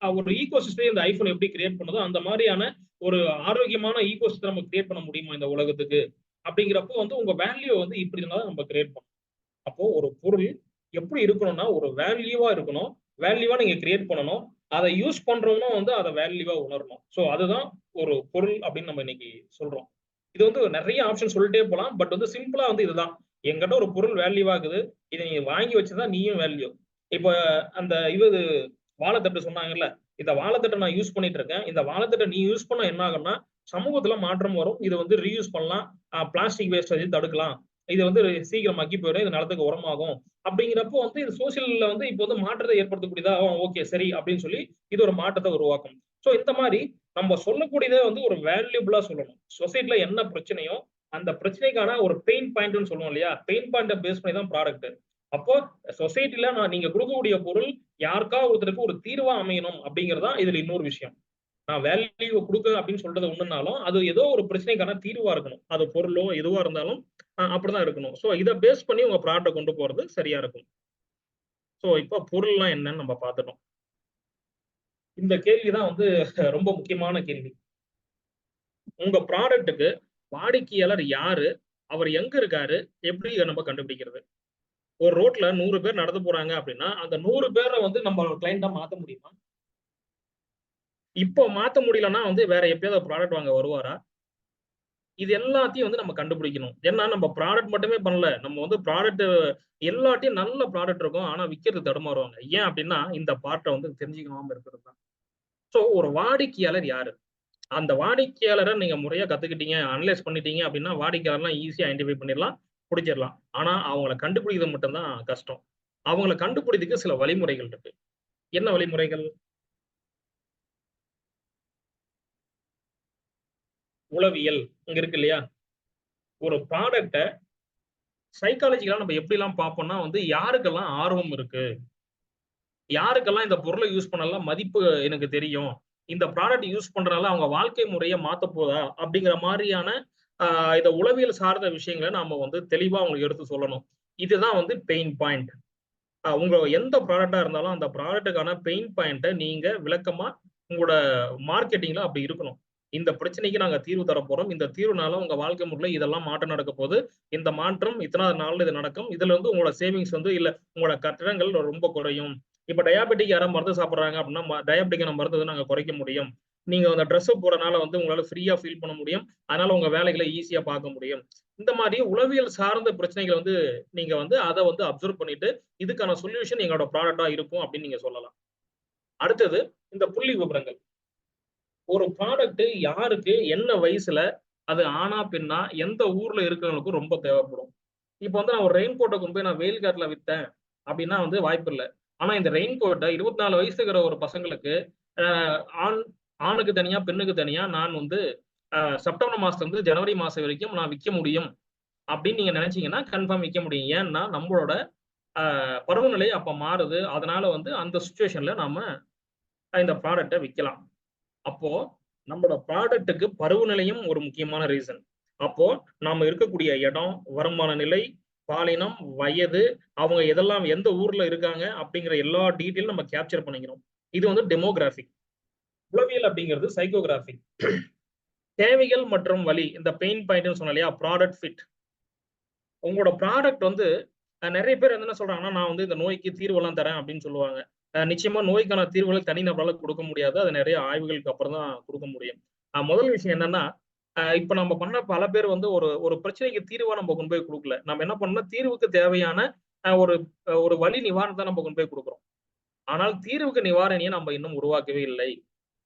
ஒரு ஈகோ சிஸ்டம் இந்த ஐபோன் எப்படி கிரியேட் பண்ணுதோ அந்த மாதிரியான ஒரு ஆரோக்கியமான ஈகோ சிஸ்டம் நம்ம கிரியேட் பண்ண முடியுமா இந்த உலகத்துக்கு அப்படிங்கிறப்போ வந்து உங்க வேல்யூ வந்து இப்படி இருந்தாலும் நம்ம கிரியேட் பண்ணணும். அப்போ ஒரு பொருள் எப்படி இருக்கணும்னா ஒரு வேல்யூவா இருக்கணும். வேல்யூவா நீங்க கிரியேட் பண்ணணும். அதை யூஸ் பண்றவங்க வந்து அதை வேல்யூவா உணரணும். ஸோ அதுதான் ஒரு பொருள் அப்படின்னு நம்ம இன்னைக்கு சொல்றோம். இது வந்து நிறைய ஆப்ஷன் சொல்லிட்டே போலாம். பட் வந்து சிம்பிளா வந்து இதுதான். என்கிட்ட ஒரு பொருள் வேல்யூ ஆகுது, இதை நீங்க வாங்கி வச்சுதான் நீயும் வேல்யூ. இப்ப அந்த இது வாழைத்தட்டு சொன்னாங்கல்ல, இந்த வாழைத்தட்டை நான் யூஸ் பண்ணிட்டு இருக்கேன். இந்த வாழைத்தட்டை நீ யூஸ் பண்ண என்ன ஆகும்னா சமூகத்துல மாற்றம் வரும். இது வந்து ரீயூஸ் பண்ணலாம், பிளாஸ்டிக் வேஸ்டேஜ் தடுக்கலாம், இது வந்து சீக்கிரம் மக்கி போயிடும், இது நிலத்துக்கு உரமாகும் அப்படிங்கிறப்போ வந்து இது சோசியல்ல வந்து இப்போ வந்து மாற்றத்தை ஏற்படுத்தக்கூடியதா ஓகே சரி அப்படின்னு சொல்லி இது ஒரு மாற்றத்தை உருவாக்கும். ஸோ இந்த மாதிரி நம்ம சொல்லக்கூடியதை வந்து ஒரு வேல்யூபிளா சொல்லணும். சொசைட்டில என்ன பிரச்சனையோ அந்த பிரச்சனைக்கான ஒரு பெயின் பாயிண்ட்னு சொல்லுவோம் இல்லையா, பெயின் பாயிண்ட்டை பேஸ் பண்ணி தான் ப்ராடக்ட். அப்போ சொசைட்டில நீங்க கொடுக்கக்கூடிய பொருள் யாருக்கா ஒருத்தருக்கு ஒரு தீர்வா அமையணும் அப்படிங்கறதா இதுல இன்னொரு விஷயம். நான் வேல்யூ கொடுக்க அப்படின்னு சொல்றது ஒண்ணுனாலும் அது ஏதோ ஒரு பிரச்சனைக்கான தீர்வா இருக்கணும். அது பொருளோ எதுவா இருந்தாலும் அப்படிதான் இருக்கணும். ஸோ இதை பேஸ் பண்ணி உங்க ப்ராடக்டை கொண்டு போறது சரியா இருக்கும். ஸோ இப்போ பொருள்லாம் என்னன்னு நம்ம பார்த்துட்டோம். இந்த கேள்விதான் வந்து ரொம்ப முக்கியமான கேள்வி. உங்க ப்ராடக்ட்டுக்கு வாடிக்கையாளர் யாரு, அவர் எங்க இருக்காரு, எப்படி நம்ம கண்டுபிடிக்கிறது? ஒரு ரோட்ல 100 பேர் நடந்து போறாங்க அப்படின்னா அந்த 100 பேரை வந்து நம்ம கிளைண்டா மாத்த முடியுமா? இப்போ மாத்த முடியலன்னா வந்து வேற எப்பயாவது ப்ராடக்ட் வாங்க வருவாரா? இது எல்லாத்தையும் வந்து நம்ம கண்டுபிடிக்கணும். ஏன்னா நம்ம ப்ராடக்ட் மட்டுமே பண்ணல. நம்ம வந்து ப்ராடக்ட் எல்லாத்தையும் நல்ல ப்ராடக்ட் இருக்கும். ஆனா விக்கிறது தடுமாறுவாங்க. ஏன் அப்படின்னா இந்த பார்ட்ட வந்து தெரிஞ்சுக்காம இருக்கிறது தான். ஸோ ஒரு வாடிக்கையாளர் யாரு? அந்த வாடிக்கையாளரை நீங்க முறையா கத்துக்கிட்டீங்க, அனலைஸ் பண்ணிட்டீங்க அப்படின்னா வாடிக்கையாளர்லாம் ஈஸியா ஐடென்டிஃபை பண்ணிடலாம், பிடிச்சிடலாம். ஆனா அவங்கள கண்டுபிடிக்கிறது மட்டும்தான் கஷ்டம். அவங்கள கண்டுபிடிக்கிறதுக்கு சில வழிமுறைகள் இருக்கு. என்ன வழிமுறைகள்? உளவியல் இங்க இருக்கு இல்லையா? ஒரு ப்ராடக்ட்ட சைக்காலஜிக்கலா நம்ம எப்படி எல்லாம் பார்ப்போம்னா வந்து யாருக்கெல்லாம் ஆர்வம் இருக்கு, யாருக்கெல்லாம் இந்த பொருளை யூஸ் பண்ணலாம் மதிப்பு எனக்கு தெரியும், இந்த ப்ராடக்ட் யூஸ் பண்றதுனால அவங்க வாழ்க்கை முறையை மாத்த போதா அப்படிங்கிற மாதிரியான இந்த உளவியல் சார்ந்த விஷயங்களை நாம வந்து தெளிவா அவங்களுக்கு எடுத்து சொல்லணும். இதுதான் வந்து பெயின் பாயிண்ட். உங்க எந்த ப்ராடக்டா இருந்தாலும் அந்த ப்ராடக்ட்டுக்கான பெயின் பாயிண்ட்டை நீங்க விளக்கமா உங்களோட மார்க்கெட்டிங்ல அப்படி இருக்கணும். இந்த பிரச்சனைக்கு நாங்க தீர்வு தர போறோம். இந்த தீர்வுனால உங்க வாழ்க்கை முறையில இதெல்லாம் மாற்றம் நடக்க போகுது. இந்த மாற்றம் இத்தனாவது நாள்ல இது நடக்கும். இதுல இருந்து உங்களோட சேவிங்ஸ் வந்து இல்ல உங்களோட கட்டணங்கள் ரொம்ப குறையும். இப்ப டயாபெட்டிக் யாராவது மருந்து சாப்பிடுறாங்க அப்படின்னா டயாபெட்டிக்கான மருந்து வந்து நாங்க குறைக்க முடியும். நீங்க அந்த ட்ரெஸ் போறனால வந்து உங்களால ஃப்ரீயா ஃபீல் பண்ண முடியும். அதனால உங்க வேலைகளை ஈஸியா பார்க்க முடியும். இந்த மாதிரி உளவியல் சார்ந்த பிரச்சனைகளை வந்து நீங்க வந்து அதை வந்து அப்சர்வ் பண்ணிட்டு இதுக்கான சொல்யூஷன் எங்களோட ப்ராடக்டா இருக்கும் அப்படின்னு நீங்க சொல்லலாம். அடுத்தது இந்த புள்ளி விவரங்கள். ஒரு ப்ராடக்ட் யாருக்கு என்ன வயசுல அது ஆனா பெண்ணா எந்த ஊர்ல இருக்கிறவங்களுக்கும் ரொம்ப தேவைப்படும். இப்போ வந்து நான் ஒரு ரெயின் கோட்டை கொண்டு போய் நான் வெயில் காட்டுல வித்தேன் அப்படின்னா வந்து வாய்ப்பு இல்லை. ஆனா இந்த ரெயின் கோட்டை 24 வயசு இருக்கிற ஒரு பசங்களுக்கு ஆண் ஆணுக்கு தனியா பெண்ணுக்கு தனியா நான் வந்து செப்டம்பர் மாசத்துல இருந்து ஜனவரி மாசம் வரைக்கும் நான் விற்க முடியும் அப்படின்னு நீங்க நினைச்சீங்கன்னா கன்ஃபார்ம் விற்க முடியும். ஏன்னா நம்மளோட பருவநிலை அப்ப மாறுது. அதனால வந்து அந்த சுச்சுவேஷன்ல நாம இந்த ப்ராடக்டை விற்கலாம். அப்போ நம்மளோட ப்ராடக்ட்டுக்கு பருவநிலையும் ஒரு முக்கியமான ரீசன். அப்போ நாம இருக்கக்கூடிய இடம், வருமான நிலை, பாலினம், வயது, அவங்க எதெல்லாம் எந்த ஊர்ல இருக்காங்க அப்படிங்கிற எல்லா டீட்டெயிலும் நம்ம கேப்சர் பண்ணிக்கணும். இது வந்து டெமோகிராஃபிக். உளவியல் அப்படிங்கிறது சைக்கோகிராஃபிக். தேவைகள் மற்றும் வழி, இந்த பெயின் பாயிண்ட்னு சொன்ன இல்லையா, ப்ராடக்ட் ஃபிட். உங்களோட ப்ராடக்ட் வந்து நிறைய பேர் என்ன சொல்றாங்கன்னா, நான் வந்து இந்த நோய்க்கு தீர்வெல்லாம் தரேன் அப்படின்னு சொல்லுவாங்க. நிச்சயமா நோய்க்கான தீர்வுகள் தனிநபரால கொடுக்க முடியாது. அது நிறைய ஆய்வுகளுக்கு அப்புறம் தான் கொடுக்க முடியும். முதல் விஷயம் என்னன்னா, இப்ப நம்ம பண்ண பல பேர் வந்து ஒரு ஒரு பிரச்சனைக்கு தீர்வா நம்ம கொண்டு போய் கொடுக்கல. நம்ம என்ன பண்ணோம்னா, தீர்வுக்கு தேவையான ஒரு ஒரு வழி நிவாரணத்தை நம்ம கொண்டு போய் கொடுக்குறோம். ஆனால் தீர்வுக்கு நிவாரணியை நம்ம இன்னும் உருவாக்கவே இல்லை.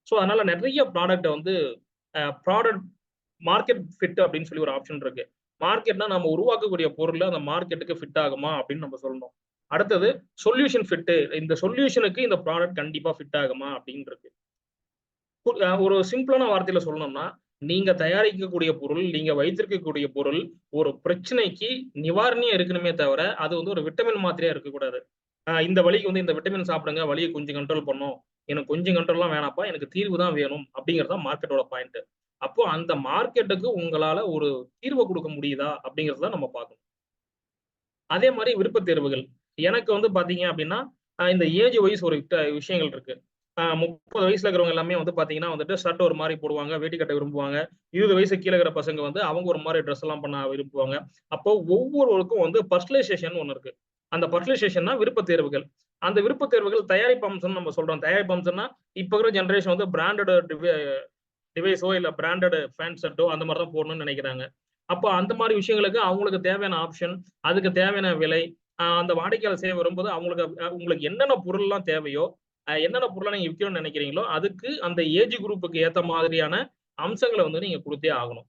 ஸோ அதனால நிறைய ப்ராடக்ட் வந்து ப்ராடக்ட் மார்க்கெட் ஃபிட் அப்படின்னு சொல்லி ஒரு ஆப்ஷன் இருக்கு. மார்க்கெட்னா நம்ம உருவாக்கக்கூடிய பொருள் அந்த மார்க்கெட்டுக்கு ஃபிட் ஆகுமா அப்படின்னு நம்ம சொல்லணும். அடுத்தது சொல்யூஷன் ஃபிட். இந்த சொல்யூஷனுக்கு இந்த ப்ராடக்ட் கண்டிப்பா ஃபிட் ஆகுமா அப்படின்னு இருக்கு. ஒரு சிம்பிளான வார்த்தையில சொல்லணும்னா, நீங்க தயாரிக்கக்கூடிய பொருள், நீங்க வைத்திருக்கக்கூடிய பொருள் ஒரு பிரச்சனைக்கு நிவாரணியா இருக்கணுமே தவிர அது வந்து ஒரு விட்டமின் மாத்திரையா இருக்கக்கூடாது. இந்த வலிக்கு வந்து இந்த விட்டமின் சாப்பிடுங்க, வலியை கொஞ்சம் கண்ட்ரோல் பண்ணும். எனக்கு கொஞ்சம் கண்ட்ரோல்லாம் வேணாப்பா, எனக்கு தீர்வு தான் வேணும் அப்படிங்கிறது தான் மார்க்கெட்டோட பாயிண்ட். அப்போ அந்த மார்க்கெட்டுக்கு உங்களால ஒரு தீர்வு கொடுக்க முடியுதா அப்படிங்கறத நம்ம பார்க்கணும். அதே மாதிரி விருப்ப தேர்வுகள். எனக்கு வந்து பாத்தீங்க அப்படின்னா இந்த ஏஜ் வைஸ் ஒரு விஷயங்கள் இருக்கு. 30 வயசுல இருக்கிறவங்க எல்லாமே வந்து பாத்தீங்கன்னா வந்துட்டு ஷர்ட் ஒரு மாதிரி போடுவாங்க, வேட்டி கட்ட விரும்புவாங்க. 20 வயசு கீழே இருக்கிற பசங்க வந்து அவங்க ஒரு மாதிரி ட்ரெஸ் எல்லாம் பண்ண விரும்புவாங்க. அப்போ ஒவ்வொருவருக்கும் வந்து பர்சனலைசேஷன் ஒண்ணு இருக்கு. அந்த பர்சனலைசேஷன்னா விருப்ப தேர்வுகள். அந்த விருப்ப தேர்வுகள் தயாரிப்பு அம்சம் நம்ம சொல்றோம். தயாரிப்பு அம்சம்னா இப்ப இருக்கிற ஜெனரேஷன் வந்து பிராண்டட் டிவைஸோ இல்ல பிராண்டட் பேண்ட் ஷர்ட்டோ அந்த மாதிரி தான் போடணும்னு நினைக்கிறாங்க. அப்போ அந்த மாதிரி விஷயங்களுக்கு அவங்களுக்கு தேவையான ஆப்ஷன், அதுக்கு தேவையான விலை, அந்த வாடிக்கையாளர் சேவை வரும்போது அவங்களுக்கு உங்களுக்கு என்னென்ன பொருள்லாம் தேவையோ, என்னென்ன பொருளை நீங்க விற்கணும்னு நினைக்கிறீங்களோ அதுக்கு அந்த ஏஜ் குரூப்புக்கு ஏத்த மாதிரியான அம்சங்களை வந்து நீங்க கொடுத்தே ஆகணும்.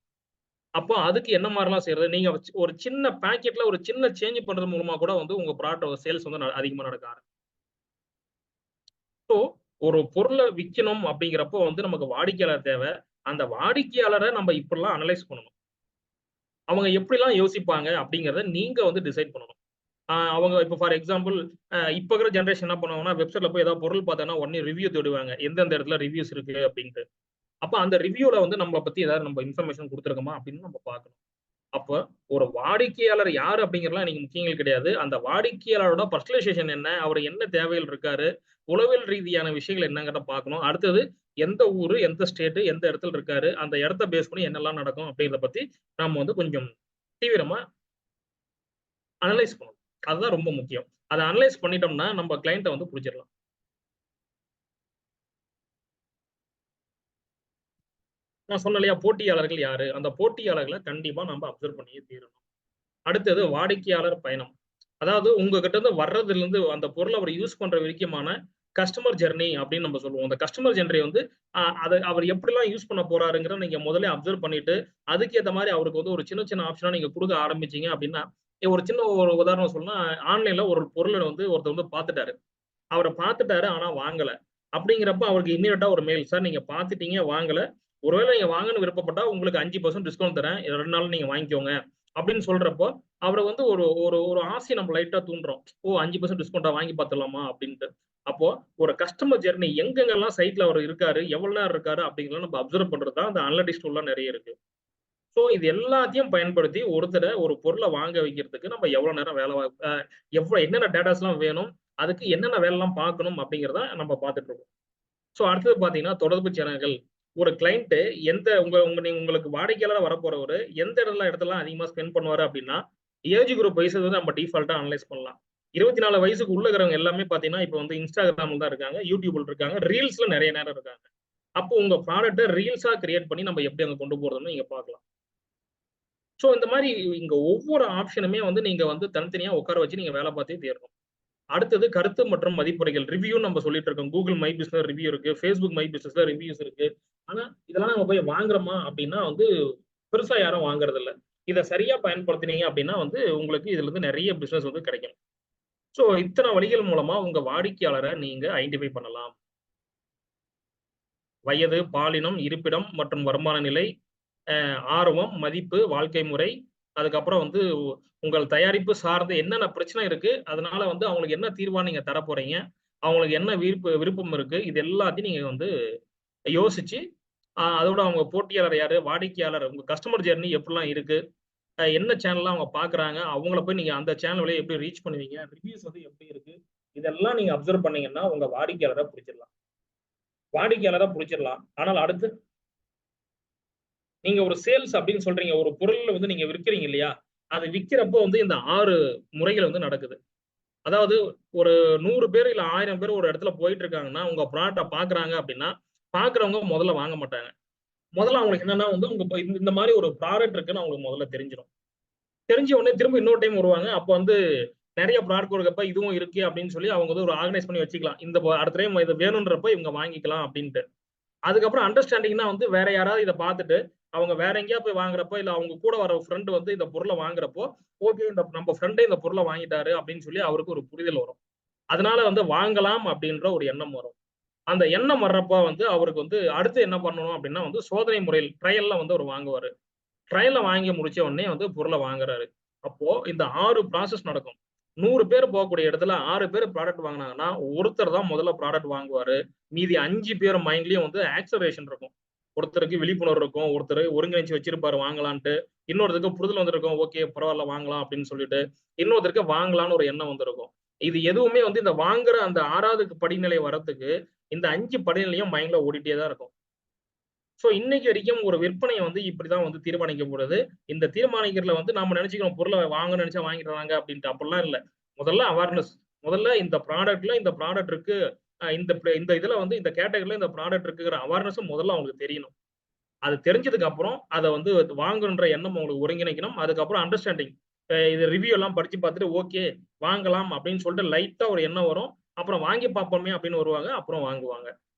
அப்போ அதுக்கு என்ன மாதிரிலாம் செய்யறது? நீங்க ஒரு சின்ன பாக்கெட்ல ஒரு சின்ன சேஞ்ச் பண்றது மூலமா கூட வந்து உங்க ப்ராடக்ட் சேல்ஸ் வந்து அதிகமா நடக்க ஆரம்பிக்கும். ஸோ ஒரு பொருளை விற்கணும் அப்படிங்கிறப்போ வந்து நமக்கு வாடிக்கையாளர் தேவை. அந்த வாடிக்கையாளரை நம்ம இப்படிலாம் அனலைஸ் பண்ணணும். அவங்க எப்படிலாம் யோசிப்பாங்க அப்படிங்கிறத நீங்க வந்து டிசைட் பண்ணணும். அவங்க இப்போ ஃபார் எக்ஸாம்பிள் இப்போ இருக்கிற ஜென்ரேஷன் என்ன பண்ணுவாங்கன்னா, வெப்சைட்ல போய் ஏதாவது பொருள் பார்த்தாங்கன்னா உடனே ரிவ்யூ தேடுவாங்க. எந்தெந்த இடத்துல ரிவ்யூஸ் இருக்கு அப்படின்ட்டு. அப்ப அந்த ரிவ்யூல வந்து நம்மளை பத்தி ஏதாவது நம்ம இன்ஃபர்மேஷன் கொடுத்துருக்கோமா அப்படின்னு நம்ம பார்க்கணும். அப்போ ஒரு வாடிக்கையாளர் யாரு அப்படிங்கிறதுலாம் எனக்கு முக்கியங்கள் கிடையாது. அந்த வாடிக்கையாளரோட பர்சனலைசேஷன் என்ன, அவர் என்ன தேவைகள் இருக்காரு, உளவியல் ரீதியான விஷயங்கள் என்னங்கிறத பார்க்கணும். அடுத்தது எந்த ஊரு, எந்த ஸ்டேட், எந்த இடத்துல இருக்காரு, அந்த இடத்த பேஸ் பண்ணி என்னெல்லாம் நடக்கும் அப்படிங்கிறத பத்தி நம்ம வந்து கொஞ்சம் தீவிரமா அனலைஸ் பண்ணணும். அதுதான் ரொம்ப முக்கியம். அதை அனலைஸ் பண்ணிட்டோம்னா நம்ம கிளைண்ட்டை வந்து பிடிச்சிடலாம். நான் சொன்னேன் இல்லையா, போட்டியாளர்கள் யாரு? அந்த போட்டியாளர்களை கண்டிப்பா நம்ம அப்சர்வ் பண்ணியே தீரணும். அடுத்தது வாடிக்கையாளர் பயணம். அதாவது உங்ககிட்ட இருந்து வர்றதுல இருந்து அந்த பொருளை அவர் யூஸ் பண்ற வரைக்குமான கஸ்டமர் ஜெர்னி அப்படின்னு நம்ம சொல்லுவோம். அந்த கஸ்டமர் ஜெர்னி வந்து அதை அவர் எப்படிலாம் யூஸ் பண்ண போறாருங்கிறத நீங்க முதல்ல அப்சர்வ் பண்ணிட்டு அதுக்கேற்ற மாதிரி அவருக்கு வந்து ஒரு சின்ன சின்ன ஆப்ஷனா நீங்க கொடுக்க ஆரம்பிச்சீங்க அப்படின்னா, ஒரு சின்ன ஒரு உதாரணம் சொல்லணும்னா, ஆன்லைன்ல ஒரு பொருளை வந்து ஒருத்தர் வந்து பார்த்துட்டாரு. அவரை பார்த்துட்டாரு ஆனா வாங்கல. அப்படிங்கிறப்ப அவருக்கு இம்மீடியட்டா ஒரு மெயில், சார் நீங்க பார்த்துட்டீங்க வாங்கல. ஒருவேளை நீங்க வாங்கன்னு விருப்பப்பட்டா உங்களுக்கு 5% டிஸ்கவுண்ட் தரேன். 2 நாள் நீங்க வாங்கிக்கோங்க அப்படின்னு சொல்றப்போ, அவரை வந்து ஒரு ஒரு ஒரு ஆசையை நம்ம லைட்டா தூண்டுறோம். ஓ 5% டிஸ்கவுண்டா வாங்கி பார்த்துடலாமா அப்படின்ட்டு. அப்போ ஒரு கஸ்டமர் ஜெர்னி எங்கெங்கெல்லாம் சைட்ல அவர் இருக்காரு, எவ்வளவு நேரம் இருக்காரு அப்படிங்கிறத நம்ம அப்சர்வ் பண்றது தான் அந்த அனலிட்டிக்ஸ் டூல்லாம் நிறைய இருக்கு. ஸோ இது எல்லாத்தையும் பயன்படுத்தி ஒருத்தரை ஒரு பொருளை வாங்க வைக்கிறதுக்கு நம்ம எவ்வளவு நேரம் என்னென்ன டேட்டாஸ் எல்லாம் வேணும், அதுக்கு என்னென்ன வேலை எல்லாம் பார்க்கணும் அப்படிங்கிறத நம்ம பார்த்துட்டு இருக்கோம். ஸோ அடுத்தது பாத்தீங்கன்னா தொடர்பு சேனல்கள். ஒரு கிளைண்ட் உங்களுக்கு வாடிக்கையாளராக வரப்போறவர் எந்த இடத்துல அதிகமா ஸ்பெண்ட் பண்ணுவாரு அப்படின்னா, ஏஜ் குரூப் வைஸ் வந்து நம்ம டிஃபால்ட்டா அனலைஸ் பண்ணலாம். 24 வயசுக்கு உள்ள இருக்கிறவங்க எல்லாமே பாத்தீங்கன்னா இப்போ வந்து இன்ஸ்டாகிராம்ல தான் இருக்காங்க, யூடியூப்ல இருக்காங்க, ரீல்ஸ்ல நிறைய நேரம் இருக்காங்க. அப்போ உங்க ப்ராடக்ட்டை ரீல்ஸா கிரியேட் பண்ணி நம்ம எப்படி அங்க கொண்டு போறதுன்னு நீங்க பார்க்கலாம். ஸோ இந்த மாதிரி இங்க ஒவ்வொரு ஆப்ஷனுமே வந்து நீங்க வந்து தனித்தனியா உட்கார வச்சு நீங்க வேலை பார்த்தே தீரணும். அடுத்தது கருத்து மற்றும் மதிப்புரைகள் ரிவ்யூ நம்ம சொல்லிட்டு இருக்கோம். கூகுள் மை பிசினஸ் ரிவ்யூ இருக்கு, ஃபேஸ்புக் மை பிசினஸ்ல ரிவ்யூஸ் இருக்கு. ஆனா இதெல்லாம் நம்ம போய் வாங்குறோமா அப்படின்னா வந்து பெருசா யாரும் வாங்குறது இல்ல. இதை சரியா பயன்படுத்தினீங்க அப்படின்னா வந்து உங்களுக்கு இதுல இருந்து நிறைய பிசினஸ் வந்து கிடைக்கும். ஸோ இத்தனை வழிகள் மூலமா உங்க வாடிக்கையாளரை நீங்க ஐடென்டிஃபை பண்ணலாம். வயது, பாலினம், இருப்பிடம் மற்றும் வருமான நிலை, ஆர்வம், மதிப்பு, வாழ்க்கை முறை, அதுக்கப்புறம் வந்து உங்கள் தயாரிப்பு சார்ந்து என்னென்ன பிரச்சனை இருக்கு, அதனால வந்து அவங்களுக்கு என்ன தீர்வா நீங்க தர போறீங்க, அவங்களுக்கு என்ன விருப்பம் இருக்கு, இது எல்லாத்தையும் நீங்க வந்து யோசிச்சு அதோட அவங்க போட்டியாளர் யாரு, வாடிக்கையாளர், உங்க கஸ்டமர் ஜெர்னி எப்படிலாம் இருக்கு, என்ன சேனல்லாம் அவங்க பாக்குறாங்க, அவங்கள போய் நீங்க அந்த சேனல் வழியா எப்படி ரீச் பண்ணுவீங்க, ரிவ்யூஸ் வந்து எப்படி இருக்கு, இதெல்லாம் நீங்க அப்சர்வ் பண்ணீங்கன்னா உங்க வாடிக்கையாளரை பிடிச்சிடலாம். ஆனால் அடுத்து நீங்க ஒரு சேல்ஸ் அப்படின்னு சொல்றீங்க, ஒரு பொருள் வந்து நீங்க விற்கிறீங்க இல்லையா, அது விற்கிறப்போ வந்து இந்த 6 முறைகள் வந்து நடக்குது. அதாவது ஒரு 100 பேர் இல்ல 1000 பேர் ஒரு இடத்துல போயிட்டு இருக்காங்கன்னா, உங்க ப்ராடக்ட பாக்குறாங்க அப்படின்னா, பாக்குறவங்க முதல்ல வாங்க மாட்டாங்க. முதல்ல அவங்களுக்கு என்னன்னா வந்து இந்த மாதிரி ஒரு ப்ராடக்ட் இருக்குன்னு அவங்களுக்கு முதல்ல தெரிஞ்சிடும். தெரிஞ்ச உடனே திரும்ப இன்னொரு டைம் வருவாங்க. அப்போ வந்து நிறைய ப்ராடக்ட் இருக்கப்ப இதுவும் இருக்கு அப்படின்னு சொல்லி அவங்க வந்து ஒரு ஆர்கனைஸ் பண்ணி வச்சுக்கலாம். அடுத்த டைம் இது வேணும்ன்றப்ப இவங்க வாங்கிக்கலாம் அப்படின்ட்டு. அதுக்கப்புறம் அண்டர்ஸ்டாண்டிங்னா வந்து வேற யாராவது இதை பார்த்துட்டு அவங்க வேற எங்கேயா போய் வாங்குறப்போ இல்ல அவங்க கூட வர ஃப்ரெண்டு வந்து இந்த பொருளை வாங்குறப்போ ஓகே நம்ம ஃப்ரெண்டே இந்த பொருளை வாங்கிட்டாரு அப்படின்னு சொல்லி அவருக்கு ஒரு புரிதல் வரும். அதனால வந்து வாங்கலாம் அப்படின்ற ஒரு எண்ணம் வரும். அந்த எண்ணம் வர்றப்ப வந்து அவருக்கு வந்து அடுத்து என்ன பண்ணணும் அப்படின்னா வந்து சோதனை முறையில் ட்ரையல்ல வந்து அவர் வாங்குவாரு. ட்ரையல்ல வாங்கி முடிச்ச உடனே வந்து பொருளை வாங்குறாரு. அப்போ இந்த 6 ப்ராசஸ் நடக்கும். 100 பேர் போகக்கூடிய இடத்துல 6 பேர் ப்ராடக்ட் வாங்கினாங்கன்னா ஒருத்தர் தான் முதல்ல ப்ராடக்ட் வாங்குவாரு. மீதி 5 பேர் மைண்ட்லயும் வந்து ஆக்சலரேஷன் இருக்கும். ஒருத்தருக்கு விழிப்புணர்வு இருக்கும், ஒருத்தர் ஒருங்கிணைச்சு வச்சிருப்பாரு வாங்கலான்ட்டு, இன்னொருத்தருக்கு புரிதல் வந்திருக்கும், ஓகே பரவாயில்ல வாங்கலாம் அப்படின்னு சொல்லிட்டு, இன்னொருத்தருக்கு வாங்கலாம்னு ஒரு எண்ணம் வந்திருக்கும். இது எதுவுமே வந்து இந்த வாங்குற அந்த 6வது படிநிலை வரத்துக்கு இந்த 5 படிநிலையும் மைண்ட்ல ஓடிட்டே தான் இருக்கும். சோ இன்னைக்கு வரைக்கும் ஒரு விற்பனையை வந்து இப்படிதான் வந்து தீர்மானிக்கப்படுது. இந்த தீர்மானிக்கிறதுல வந்து நாம நினைச்சுக்கிறோம் பொருளை வாங்கணும்னு நினைச்சா வாங்கிடுறாங்க அப்படின்ட்டு. அப்படிலாம் இல்ல. முதல்ல அவேர்னஸ். முதல்ல இந்த ப்ராடக்ட் இருக்கு, இந்த இதுல வந்து இந்த கேட்டகரியில இந்த ப்ராடக்ட் இருக்குங்கிற அவேர்னஸ் முதல்ல அவங்களுக்கு தெரியணும். அது தெரிஞ்சதுக்கு அப்புறம் அதை வந்து வாங்கணுன்ற எண்ணம் அவங்களுக்கு ஒருங்கிணைக்கணும். அதுக்கப்புறம் அண்டர்ஸ்டாண்டிங். இது ரிவ்யூ எல்லாம் படிச்சு பார்த்துட்டு ஓகே வாங்கலாம் அப்படின்னு சொல்லிட்டு லைட்டா ஒரு எண்ணம் வரும். அப்புறம் வாங்கி பார்ப்போமே அப்படின்னு வருவாங்க, அப்புறம் வாங்குவாங்க.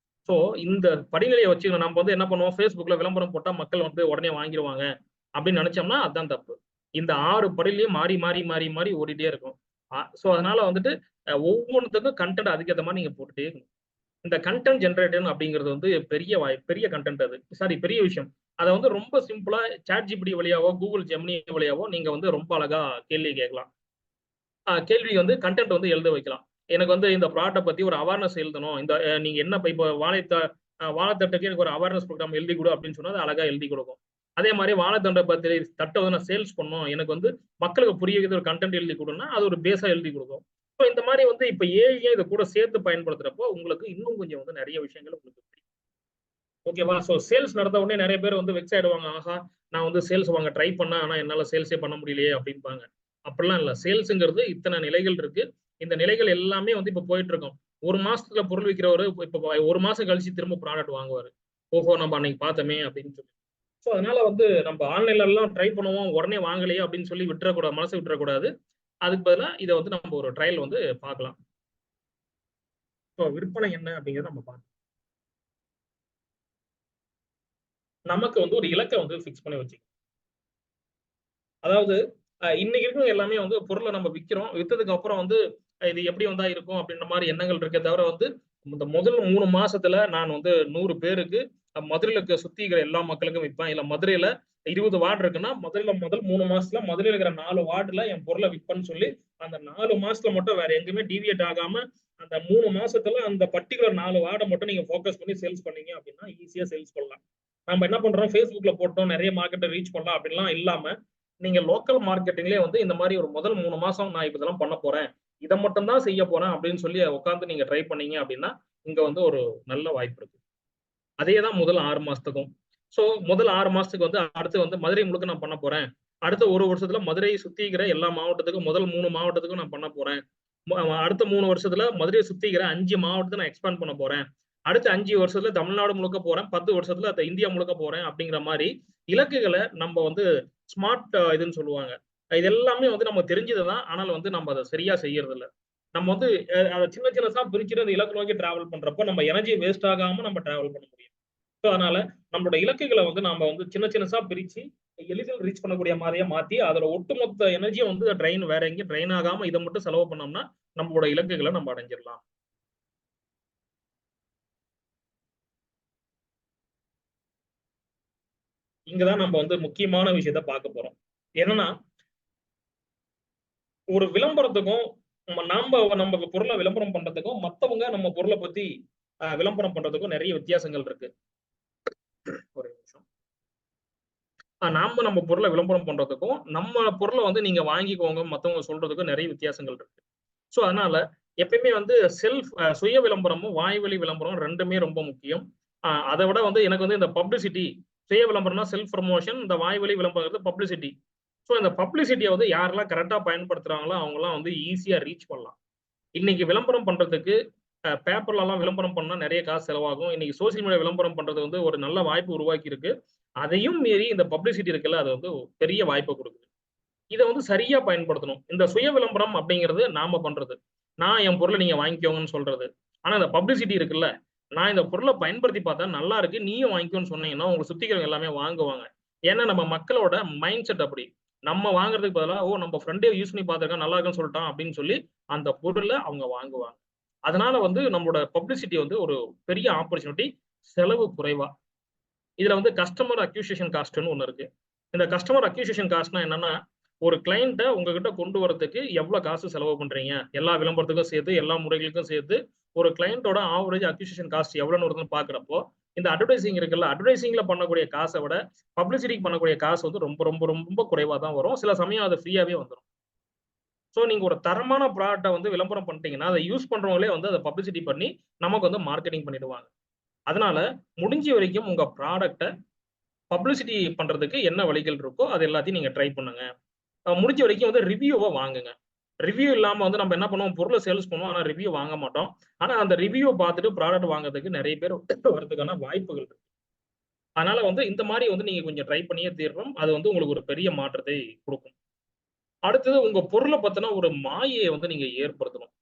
சோ இந்த படிநிலையை வச்சு நம்ம வந்து என்ன பண்ணுவோம், Facebookல விளம்பரம் போட்டா மக்கள் வந்து உடனே வாங்கிடுவாங்க அப்படின்னு நினைச்சோம்னா அதுதான் தப்பு. இந்த 6 படிலையும் மாறி மாறி மாறி மாறி ஓடிட்டே இருக்கும். சோ அதனால வந்துட்டு ஒவ்வொன்றுத்துக்கும் கண்டென்ட் அதுக்கேற்ற மாதிரி நீங்க போட்டுட்டே இருக்கணும். இந்த கண்டென்ட் ஜெனரேட்டர் அப்படிங்கிறது வந்து பெரிய கண்டென்ட். அது பெரிய விஷயம். அதை வந்து ரொம்ப சிம்பிளா ChatGPT வழியாவோ கூகுள் ஜெமினி வழியாவோ நீங்க வந்து ரொம்ப அழகா கேள்வி கேட்கலாம். கேள்வி வந்து கண்டென்ட் வந்து எழுத வைக்கலாம். எனக்கு வந்து இந்த ப்ராடக்ட்டை பத்தி ஒரு அவேர்னஸ் எழுதணும். இந்த நீங்க என்ன இப்போ வாழைத்தட்டுக்கு எனக்கு ஒரு அவேர்னஸ் ப்ரோக்ராம் எழுதி கொடு அப்படின்னு சொன்னா அது அழகா எழுதி கொடுக்கும். அதே மாதிரி வாழைத்தண்டை பத்தி தட்டை வந்து நான் சேல்ஸ் பண்ணணும், எனக்கு வந்து மக்களுக்கு புரிய வைக்கிற ஒரு கண்டென்ட் எழுதி கொடுன்னா அது ஒரு பேஸா எழுதி கொடுக்கும். ஸோ இந்த மாதிரி வந்து இப்ப ஏஐ இதை கூட சேர்த்து பயன்படுத்துறப்போ உங்களுக்கு இன்னும் கொஞ்சம் வந்து நிறைய விஷயங்கள் உங்களுக்கு தெரியும். ஓகேவா? ஸோ சேல்ஸ் நடந்த உடனே நிறைய பேர் வந்து வெக்ஸ் ஆயிடுவாங்க. ஆஹா, நான் வந்து சேல்ஸ் வாங்க ட்ரை பண்ணேன், ஆனா என்னால சேல்ஸே பண்ண முடியலையே அப்படிம்பாங்க. அப்படிலாம் இல்ல. சேல்ஸுங்கிறது இத்தனை நிலைகள் இருக்கு. இந்த நிலைகள் எல்லாமே வந்து இப்ப போயிட்டு இருக்கோம். 1 மாசத்துல பொருள் விற்கிறவரு இப்ப 1 மாசம் கழிச்சு திரும்ப ப்ராடக்ட் வாங்குவாரு. ஓஹோ நம்ம அன்னைக்கு பார்த்தோமே அப்படின்னு சொல்லி. ஸோ அதனால வந்து நம்ம ஆன்லைன்ல எல்லாம் ட்ரை பண்ணுவோம், உடனே வாங்கலையே அப்படின்னு சொல்லி விட்டுறக்கூடாது, மனசை விட்டுறக்கூடாது. அதுக்கு பதிலா இதை வந்து நம்ம ஒரு ட்ரையல் வந்து பார்க்கலாம். ஸோ விற்பனை என்ன அப்படிங்கிறத நம்ம பார்க்கலாம். நமக்கு வந்து ஒரு இலக்கை வந்து ஃபிக்ஸ் பண்ணி வச்சுக்கணும். அதாவது இன்னைக்கு இருக்கிற எல்லாமே வந்து பொருளை நம்ம விற்கிறோம், வித்ததுக்கு அப்புறம் வந்து இது எப்படி வந்தா இருக்கும் அப்படின்ற மாதிரி எண்ணங்கள் இருக்கே தவிர வந்து இந்த முதல் 3 மாசத்துல நான் வந்து 100 பேருக்கு மதுரையில இருக்க சுத்தி இருக்கிற எல்லா மக்களுக்கும் விற்பேன். இல்ல மதுரையில 20 வார்டு இருக்குன்னா மதுரையில முதல் 3 மாசத்துல மதுரையில இருக்கிற 4 வார்டுல என் பொருளை விற்பேன்னு சொல்லி அந்த 4 மாசத்துல மட்டும் வேற எங்கேயுமே டீவியேட் ஆகாம அந்த 3 மாசத்துல அந்த பர்டிகுலர் 4 வார்டை மட்டும் நீங்க ஃபோக்கஸ் பண்ணி சேல்ஸ் பண்ணீங்க அப்படின்னா ஈஸியா சேல்ஸ் பண்ணலாம். நம்ம என்ன பண்றோம், ஃபேஸ்புக்ல போட்டோம் நிறைய மார்க்கெட்டை ரீச் பண்ணலாம் அப்படின்லாம் இல்லாம, நீங்க லோக்கல் மார்க்கெட்டிங்லேயே வந்து இந்த மாதிரி ஒரு முதல் 3 மாசம் நான் இப்ப இதெல்லாம் பண்ண போறேன், இதை மட்டும் தான் செய்ய போறேன் அப்படின்னு சொல்லி உட்காந்து நீங்க ட்ரை பண்ணீங்க அப்படின்னா இங்க வந்து ஒரு நல்ல வாய்ப்பு இருக்கு. அதே தான் முதல் 6 மாசத்துக்கும். ஸோ முதல் 6 மாசத்துக்கு வந்து அடுத்து வந்து மதுரை முழுக்க நான் பண்ண போறேன். அடுத்த 1 வருஷத்துல மதுரையை சுத்திக்கிற எல்லா மாவட்டத்துக்கும் முதல் 3 மாவட்டத்துக்கும் நான் பண்ண போறேன். அடுத்த 3 வருஷத்துல மதுரையை சுத்திக்கிற 5 மாவட்டத்தை நான் எக்ஸ்பேண்ட் பண்ண போறேன். அடுத்த 5 வருஷத்துல தமிழ்நாடு முழுக்க போறேன், 10 வருஷத்துல இந்தியா முழுக்க போறேன் அப்படிங்கிற மாதிரி இலக்குகளை நம்ம வந்து ஸ்மார்ட் இதுன்னு சொல்லுவாங்க. இது எல்லாமே வந்து நம்ம தெரிஞ்சதுதான். ஆனால் வந்து நம்ம அதை சரியா செய்யறது இல்ல. நம்ம வந்து அதை சின்ன சின்னசா பிரிச்சுட்டு அந்த இலக்கு நோக்கி டிராவல் பண்றப்போ நம்ம எனர்ஜி வேஸ்ட் ஆகாம நம்ம டிராவல் பண்ண முடியும். ஸோ அதனால நம்மளோட இலக்குகளை வந்து நம்ம வந்து சின்ன சின்னசா பிரிச்சு எளிதில் ரீச் பண்ணக்கூடிய மாதிரியா மாத்தி அதோட ஒட்டுமொத்த எனர்ஜியை வந்து ட்ரெயின் வேற எங்கேயும் ட்ரெயின் ஆகாம இதை மட்டும் செலவு பண்ணோம்னா நம்மளோட இலக்குகளை நம்ம அடைஞ்சிடலாம். இங்கதான் நம்ம வந்து முக்கியமான விஷயத்த பார்க்க போறோம். என்னன்னா, ஒரு விளம்பரத்துக்கும் நம்ம பொருளை விளம்பரம் பண்றதுக்கும் மத்தவங்க நம்ம பொருளை பத்தி விளம்பரம் பண்றதுக்கும் நிறைய வித்தியாசங்கள் இருக்கு. ஒரு நிமிஷம். நாம நம்ம பொருளை விளம்பரம் பண்றதுக்கும் நம்ம பொருளை வந்து நீங்க வாங்கிக்கோங்க மத்தவங்க சொல்றதுக்கும் நிறைய வித்தியாசங்கள் இருக்கு. ஸோ அதனால எப்பயுமே வந்து சுய விளம்பரமும் வாய்வழி விளம்பரம் ரெண்டுமே ரொம்ப முக்கியம். அதை விட வந்து எனக்கு வந்து இந்த பப்ளிசிட்டி, சுய விளம்பரம்னா செல்ஃப் ப்ரமோஷன், இந்த வாய்வழி விளம்பரம் பப்ளிசிட்டி. ஸோ இந்த பப்ளிசிட்டியை வந்து யாரெல்லாம் கரெக்டா பயன்படுத்துறாங்களோ அவங்கலாம் வந்து ஈஸியா ரீச் பண்ணலாம். இன்னைக்கு விளம்பரம் பண்றதுக்கு பேப்பர்ல எல்லாம் விளம்பரம் பண்ணா நிறைய காசு செலவாகும். இன்னைக்கு சோசியல் மீடியா விளம்பரம் பண்றது வந்து ஒரு நல்ல வாய்ப்பு உருவாக்கி இருக்கு. அதையும் மீறி இந்த பப்ளிசிட்டி இருக்குல்ல, அது வந்து பெரிய வாய்ப்பை கொடுக்குது. இதை வந்து சரியா பயன்படுத்தணும். இந்த சுய விளம்பரம் அப்படிங்கிறது நாம பண்றது. நான் என் பொருளை நீங்க வாங்கிக்கோங்கன்னு சொல்றது. ஆனா இந்த பப்ளிசிட்டி இருக்குல்ல, நான் இந்த பொருளை பயன்படுத்தி பார்த்தா நல்லா இருக்கு, நீயும் வாங்கிக்கோன்னு சொன்னீங்கன்னா உங்களை சுத்திக்கிறவங்க எல்லாமே வாங்குவாங்க. ஏன்னா நம்ம மக்களோட மைண்ட் செட் அப்படி. நம்ம வாங்குறதுக்கு பதிலா நம்ம ஃப்ரெண்டே யூஸ் பண்ணி பார்த்திருக்கான் நல்லா இருக்குன்னு சொல்லிட்டான் அப்படின்னு சொல்லி அந்த பொருளை அவங்க வாங்குவாங்க. அதனால வந்து நம்மளோட பப்ளிசிட்டி வந்து ஒரு பெரிய ஆப்பர்ச்சுனிட்டி, செலவு குறைவா. இதுல வந்து கஸ்டமர் அக்யூசியேஷன் காஸ்ட்னு ஒண்ணு இருக்கு. இந்த கஸ்டமர் அக்யூசியேஷன் காஸ்ட்னா என்னன்னா, ஒரு கிளைண்ட்டை உங்ககிட்ட கொண்டு வரதுக்கு எவ்வளவு காசு செலவு பண்றீங்க, எல்லா விளம்பரத்துக்கும் சேர்த்து எல்லா முறைகளுக்கும் சேர்த்து ஒரு கிளைண்டோட ஆவரேஜ் அக்யூசியேஷன் காஸ்ட் எவ்வளவுன்னு வருதுன்னு பாக்குறப்போ இந்த அட்வர்டைசிங் இருக்குல்ல, அட்வர்டைசிங்ல பண்ணக்கூடிய காசை விட பப்ளிசிட்டிக்கு பண்ணக்கூடிய காசு வந்து ரொம்ப ரொம்ப ரொம்ப குறைவா தான் வரும். சில சமயம் அது ஃப்ரீயாவே வந்துடும். ஸோ நீங்க ஒரு தரமான ப்ராடக்ட்டை வந்து விளம்பரம் பண்ணிட்டீங்கன்னா அதை யூஸ் பண்றவங்களே வந்து அதை பப்ளிசிட்டி பண்ணி நமக்கு வந்து மார்க்கெட்டிங் பண்ணிடுவாங்க. அதனால முடிஞ்ச வரைக்கும் உங்க ப்ராடக்ட்டை பப்ளிசிட்டி பண்றதுக்கு என்ன வழிகள் இருக்கோ அது எல்லாத்தையும் நீங்க ட்ரை பண்ணுங்க. முடிஞ்ச வரைக்கும் வந்து ரிவ்யூவை வாங்குங்க. ரிவ்யூ இல்லாம வந்து நம்ம என்ன பண்ணுவோம், பொருளை சேல்ஸ் பண்ணுவோம், ஆனா ரிவ்யூ வாங்க மாட்டோம். ஆனா அந்த ரிவ்யூ பார்த்துட்டு ப்ராடக்ட் வாங்குறதுக்கு நிறைய பேர் வரதுக்கான வாய்ப்புகள் இருக்கு. அதனால வந்து இந்த மாதிரி வந்து நீங்க கொஞ்சம் ட்ரை பண்ணியே தீரணும். அது வந்து உங்களுக்கு ஒரு பெரிய மாற்றத்தை கொடுக்கும். அடுத்தது உங்க பொருளை பத்தின ஒரு மாயையை வந்து நீங்க ஏற்படுத்தணும்.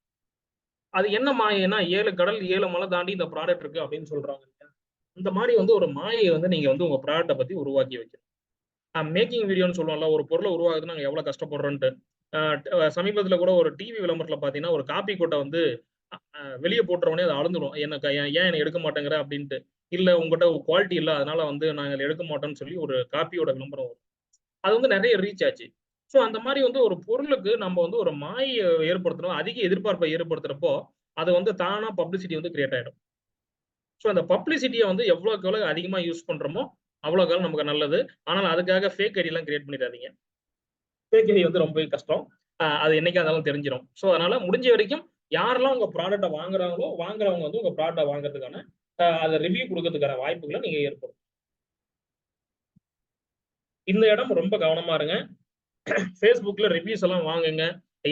அது என்ன மாயைன்னா 7 கடல் 7 மலை தாண்டி இந்த ப்ராடக்ட் இருக்கு அப்படின்னு சொல்றாங்க. இந்த மாதிரி வந்து ஒரு மாயையை வந்து நீங்க வந்து உங்க ப்ராடக்ட்டை பத்தி உருவாக்கி வைக்கணும். மேக்கிங் வீடியோன்னு சொல்லுவோம்ல, ஒரு பொருளை உருவாக்குறது நாங்க எவ்வளவு கஷ்டப்படுறோன்ட்டு. சமீபத்துல கூட ஒரு டிவி விளம்பரத்துல பாத்தீங்கன்னா ஒரு காப்பி கொட்டை வந்து வெளியே போட்டுறவனே அதை அளந்துடும். எனக்கு ஏன் என்னை எடுக்க மாட்டேங்கிற அப்படின்ட்டு. இல்ல உங்ககிட்ட குவாலிட்டி இல்லை அதனால வந்து நாங்கள் எடுக்க மாட்டோம்னு சொல்லி ஒரு காப்பியோட விளம்பரம் வரும். அது வந்து நிறைய ரீச் ஆச்சு. ஸோ அந்த மாதிரி வந்து ஒரு பொருளுக்கு நம்ம வந்து ஒரு மாயை ஏற்படுத்தணும், அதிக எதிர்பார்ப்பை ஏற்படுத்துறப்போ அது வந்து தானா பப்ளிசிட்டி வந்து கிரியேட் ஆயிடும். ஸோ அந்த பப்ளிசிட்டியை வந்து எவ்வளோக்கு எவ்வளோ அதிகமாக யூஸ் பண்றோமோ அவ்வளோக்கு நமக்கு நல்லது. ஆனால் அதுக்காக ஃபேக் ஐடியெல்லாம் கிரியேட் பண்ணிடாதீங்க. ஃபேக் ஐடி வந்து ரொம்பவே கஷ்டம். அது என்னைக்கா இருந்தாலும் தெரிஞ்சிடும். ஸோ அதனால முடிஞ்ச வரைக்கும் யாரெல்லாம் உங்க ப்ராடக்ட்டை வாங்குறாங்களோ வாங்குறவங்க வந்து உங்க ப்ராடக்ட்டை வாங்குறதுக்கான அதை ரிவ்யூ கொடுக்கறதுக்கான வாய்ப்புகளை நீங்க ஏற்படும். இந்த இடம் ரொம்ப கவனமா இருங்க. ஃபேஸ்புக்ல ரிவ்யூஸ் எல்லாம் வாங்குங்க.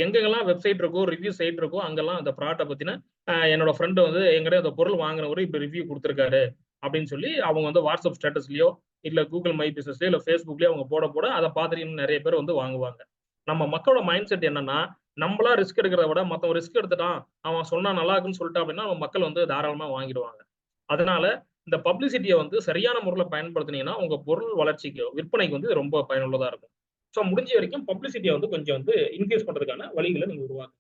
எங்கெங்கெல்லாம் வெப்சைட் இருக்கோ ரிவ்யூ சைட் இருக்கோ அங்கெல்லாம் அந்த ப்ராடக்ட்டை பத்தின என்னோட ஃப்ரெண்டு வந்து எங்கிட்ட அந்த பொருள் வாங்கினவரு இப்ப ரிவ்யூ கொடுத்துருக்காரு அப்படின்னு சொல்லி அவங்க வந்து வாட்ஸ்அப் ஸ்டேட்டஸ்லயோ இல்ல கூகுள் மை பிசினஸ்லயோ இல்ல ஃபேஸ்புக்லயோ அவங்க போட அதை பார்த்துட்டு நிறைய பேர் வந்து வாங்குவாங்க. நம்ம மக்களோட மைண்ட் செட் என்னன்னா, நம்மளா ரிஸ்க் எடுக்கிறத விட மத்தவன் ரிஸ்க் எடுத்துட்டான், அவன் சொன்னா நல்லா இருக்குன்னு சொல்லிட்டா அப்படின்னா நம்ம மக்கள் வந்து தாராளமா வாங்கிடுவாங்க. அதனால இந்த பப்ளிசிட்டியை வந்து சரியான முறையில் பயன்படுத்தினீங்கன்னா உங்க பொருள் வளர்ச்சிக்கு விற்பனைக்கு வந்து ரொம்ப பயனுள்ளதா இருக்கும். ஸோ முடிஞ்ச வரைக்கும் பப்ளிசிட்டியை வந்து கொஞ்சம் வந்து இன்க்ரீஸ் பண்றதுக்கான வழிகளை நீங்க உருவாக்குங்க.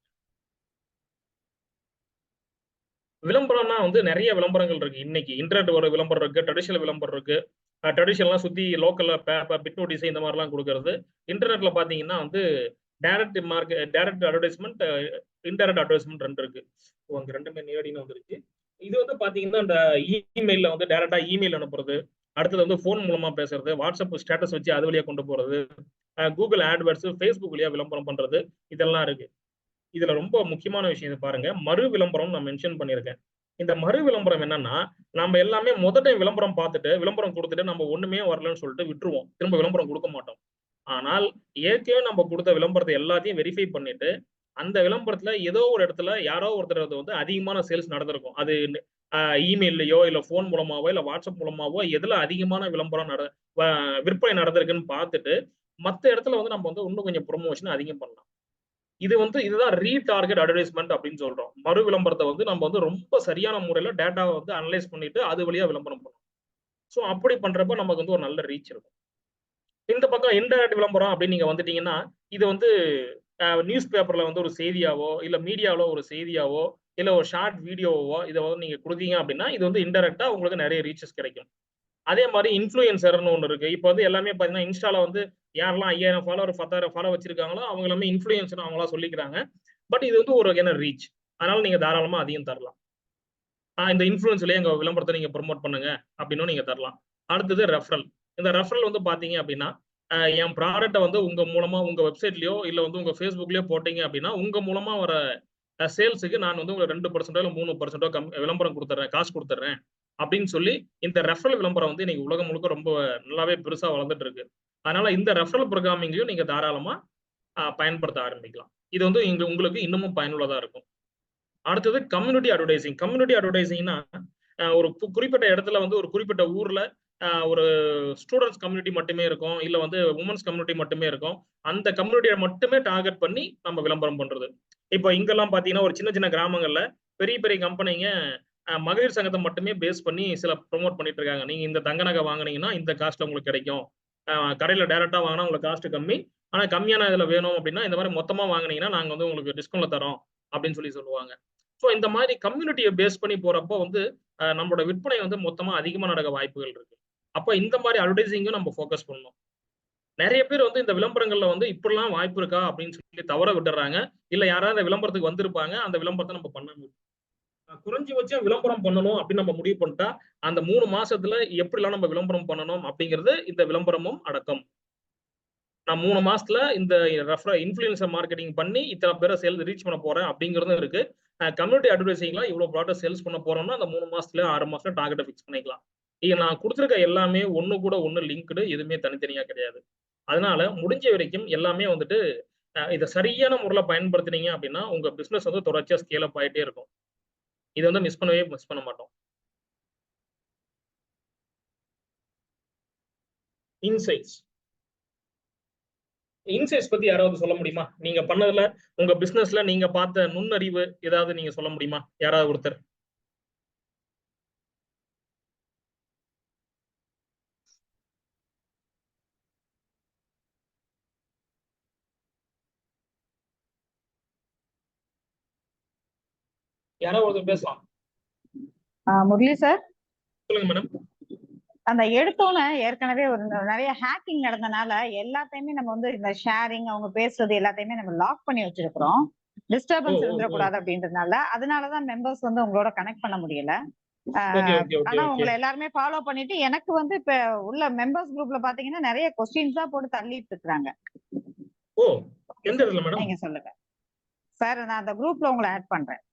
விளம்பரம்னா வந்து நிறைய விளம்பரங்கள் இருக்கு. இன்னைக்கு இன்டர்நெட் ஒரு விளம்பரம் இருக்கு, ட்ரெடிஷனல் விளம்பரம் இருக்கு. ட்ரெடிஷனல்லாம் சுத்தி லோக்கல்ல பேப்பர் பிட் நோட்டீஸ் இந்த மாதிரிலாம் கொடுக்கறது. இன்டர்நெட்ல பாத்தீங்கன்னா வந்து டைரக்ட் அட்வர்டைஸ்மெண்ட், இன்டைரக்ட் அட்வர்டைஸ்மெண்ட் 2 இருக்கு. அங்க ரெண்டுமே நேரடின்னு வந்துருச்சு. இது வந்து பாத்தீங்கன்னா இந்த இமெயில்ல வந்து டைரக்டா இமெயில் அனுப்புறது, அடுத்தது வந்து ஃபோன் மூலமா பேசுறது, வாட்ஸ்அப் ஸ்டேட்டஸ் வச்சு அது வழியா கொண்டு போறது, கூகுள் ஆட்வர்ட்ஸ், ஃபேஸ்புக் வழியா விளம்பரம் பண்றது, இதெல்லாம் இருக்கு. இதுல ரொம்ப முக்கியமான விஷயம் இது பாருங்க, மறு விளம்பரம் நான் மென்ஷன் பண்ணியிருக்கேன். இந்த மறு விளம்பரம் என்னன்னா, நம்ம எல்லாமே டைம் விளம்பரம் பார்த்துட்டு, விளம்பரம் கொடுத்துட்டு நம்ம ஒண்ணுமே வரலன்னு சொல்லிட்டு விட்டுருவோம். திரும்ப விளம்பரம் கொடுக்க மாட்டோம். ஆனால் ஏற்கனவே நம்ம கொடுத்த விளம்பரத்தை எல்லாத்தையும் வெரிஃபை பண்ணிட்டு, அந்த விளம்பரத்துல ஏதோ ஒரு இடத்துல யாரோ ஒருத்தர் வந்து அதிகமான சேல்ஸ் நடந்திருக்கும். அது இமெயில்லயோ, இல்ல ஃபோன் மூலமாவோ, இல்ல வாட்ஸ்அப் மூலமாவோ எதுல அதிகமான விளம்பரம் விற்பனை நடந்திருக்குன்னு பார்த்துட்டு, மத்த இடத்துல வந்து நம்ம வந்து இன்னும் கொஞ்சம் ப்ரொமோஷன் அதிகம் பண்ணலாம். இதுதான் ரீடார்கெட் அட்வர்டைஸ்மென்ட் அப்படின்னு சொல்றோம். மறு விளம்பரத்தை வந்து நம்ம வந்து ரொம்ப சரியான முறையில டேட்டாவை வந்து அனலைஸ் பண்ணிட்டு அது வழியா விளம்பரம் பண்ணணும். ஸோ அப்படி பண்றப்ப நமக்கு வந்து ஒரு நல்ல ரீச் இருக்கும். இந்த பக்கம் இன்டைரக்ட் விளம்பரம் அப்படின்னு நீங்க வந்துட்டீங்கன்னா, இது வந்து நியூஸ் பேப்பர்ல வந்து ஒரு செய்தியாவோ, இல்ல மீடியாவில ஒரு செய்தியாவோ, இல்ல ஒரு ஷார்ட் வீடியோவோ இதை வந்து நீங்க கொடுத்தீங்க அப்படின்னா, இது வந்து இன்டைரக்டா உங்களுக்கு நிறைய ரீச்சஸ் கிடைக்கும். அதே மாதிரி இன்ஃப்ளூயன்சர்னு ஒண்ணு இருக்கு. இப்போ வந்து எல்லாமே பாத்தீங்கன்னா இன்ஸ்டால வந்து யாரெல்லாம் 5000 ஃபாலோவர் 10,000 ஃபாலோ வச்சிருக்காங்களோ அவங்க எல்லாமே இன்ஃப்ளூயன்சர் அவங்களா சொல்லிக்கிறாங்க. பட் இது வந்து ஒரு வகையான ரீச். அதனால நீங்க தாராளமா அதையும் தரலாம். இந்த இன்ஃப்ளூயன்ஸ்லயே எங்க விளம்பரத்தை நீங்க ப்ரொமோட் பண்ணுங்க அப்படின்னும் நீங்க தரலாம். அடுத்தது ரெஃபரல். இந்த ரெஃபரல் வந்து பாத்தீங்க அப்படின்னா, என் ப்ராடக்ட்டை வந்து உங்க மூலமா உங்க வெப்சைட்லயோ இல்ல வந்து உங்க ஃபேஸ்புக்லயோ போட்டீங்க அப்படின்னா, உங்க மூலமா வர சேல்ஸுக்கு நான் வந்து உங்களுக்கு 2% இல்ல 3% விளம்பரம் கொடுத்துறேன், காசு கொடுத்துறேன் அப்படின்னு சொல்லி இந்த ரெஃபரல் விளம்பரம் வந்து இன்னைக்கு உலகம் முழுக்க ரொம்ப நல்லாவே பெருசா வளர்ந்துட்டு இருக்கு. அதனால இந்த ரெஃபரல் ப்ரோக்ராமிங்கையும் நீங்க தாராளமா பயன்படுத்த ஆரம்பிக்கலாம். இது வந்து உங்களுக்கு இன்னமும் பயனுள்ளதா இருக்கும். அடுத்தது கம்யூனிட்டி அட்வர்டைசிங். கம்யூனிட்டி அட்வர்டைசிங்னா ஒரு குறிப்பிட்ட இடத்துல வந்து ஒரு குறிப்பிட்ட ஊர்ல ஒரு ஸ்டூடெண்ட்ஸ் கம்யூனிட்டி மட்டுமே இருக்கும், இல்ல வந்து உமன்ஸ் கம்யூனிட்டி மட்டுமே இருக்கும். அந்த கம்யூனிட்டியை மட்டுமே டார்கெட் பண்ணி நம்ம விளம்பரம் பண்றது. இப்போ இங்கெல்லாம் பாத்தீங்கன்னா ஒரு சின்ன சின்ன கிராமங்கள்ல பெரிய பெரிய கம்பெனிங்க மகளிர் சங்கத்தை மட்டுமே பேஸ் பண்ணி சில ப்ரொமோட் பண்ணிட்டு இருக்காங்க. நீங்க இந்த தங்க நகை வாங்கினீங்கன்னா இந்த காஸ்ட்ல உங்களுக்கு கிடைக்கும், கடையில டைரக்டா வாங்கினா உங்களுக்கு காஸ்ட் கம்மி, ஆனா கம்மியான இதுல வேணும் அப்படின்னா இந்த மாதிரி மொத்தமா வாங்கினீங்கன்னா நாங்க வந்து உங்களுக்கு டிஸ்கவுண்ட்ல தரோம் அப்படின்னு சொல்லுவாங்க. ஸோ இந்த மாதிரி கம்யூனிட்டியை பேஸ் பண்ணி போறப்போ வந்து நம்மளோட விற்பனை வந்து மொத்தமா அதிகமா நடக்க வாய்ப்புகள் இருக்கு. அப்ப இந்த மாதிரி அட்வர்டைசிங்கும் நம்ம ஃபோக்கஸ் பண்ணணும். நிறைய பேர் வந்து இந்த விளம்பரங்கள்ல வந்து இப்படிலாம் வாய்ப்பு இருக்கா அப்படின்னு சொல்லி தவற விட்டுறாங்க. இல்ல யாராவது அந்த விளம்பரத்துக்கு வந்திருப்பாங்க, அந்த விளம்பரத்தை நம்ம பண்ண குறைஞ்சபட்சம் விளம்பரம் பண்ணணும் அப்படின்னு நம்ம முடிவு பண்ணிட்டா அந்த 3 மாசத்துல எப்படிலாம் நம்ம விளம்பரம் பண்ணணும் அப்படிங்கிறது இந்த விளம்பரமும் அடக்கம். நான் 3 மாசத்துல இந்த இன்ஃப்ளூயன்சர் மார்க்கெட்டிங் பண்ணி இத்தனை பேரை ரீச் பண்ண போறேன் அப்படிங்கிறதும் இருக்கு. கம்யூனிட்டி அட்வர்டைசிங்ல இவ்வளவு ப்ராடக்ட் சேல்ஸ் பண்ண போறோம்னா அந்த 3 மாசத்துல 6 மாசத்துல டார்கெட்டை ஃபிக்ஸ் பண்ணிக்கலாம். இங்க நான் கொடுத்துருக்க எல்லாமே ஒண்ணு கூட ஒண்ணு லிங்க்டு, எதுவுமே தனித்தனியா கிடையாது. அதனால முடிஞ்ச வரைக்கும் எல்லாமே வந்துட்டு இதை சரியான முறையில பயன்படுத்தினீங்க அப்படின்னா உங்க பிசினஸ் வந்து தொடர்ச்சியா ஸ்கேல் அப் ஆயிட்டே இருக்கும். இதை வந்து மிஸ் பண்ண மாட்டோம். இன்சைட்ஸ் பத்தி யாராவது சொல்ல முடியுமா? நீங்க பண்ணதுல உங்க பிசினஸ்ல நீங்க பார்த்த நுண்ணறிவு ஏதாவது நீங்க சொல்ல முடியுமா? யாராவது ஒருத்தர். யாராவது ஒருத்தர் பேசலாம். முரளி சார், சொல்லுங்க மேடம். அந்த எடுத்தோன்னே ஏற்கனவே ஒரு நிறைய ஹேக்கிங் நடந்தனால எல்லாத்தையுமே நம்ம வந்து இந்த ஷேரிங் அவங்க பேசுறது எல்லாத்தையுமே நம்ம லாக் பண்ணி வச்சிருக்கிறோம். டிஸ்டர்பன்ஸ் இருந்துடக்கூடாது அப்படின்றதுனால. அதனாலதான் மெம்பர்ஸ் வந்து உங்களோட கனெக்ட் பண்ண முடியல. ஆனா உங்களை எல்லாருமே ஃபாலோ பண்ணிட்டு எனக்கு வந்து இப்ப உள்ள மெம்பர்ஸ் குரூப்ல பாத்தீங்கன்னா நிறைய கொஸ்டின்ஸ் தான் போட்டு தள்ளிட்டு இருக்காங்க. நீங்க சொல்லுங்க சார், நான் அந்த குரூப்ல உங்களை ஆட் பண்றேன்.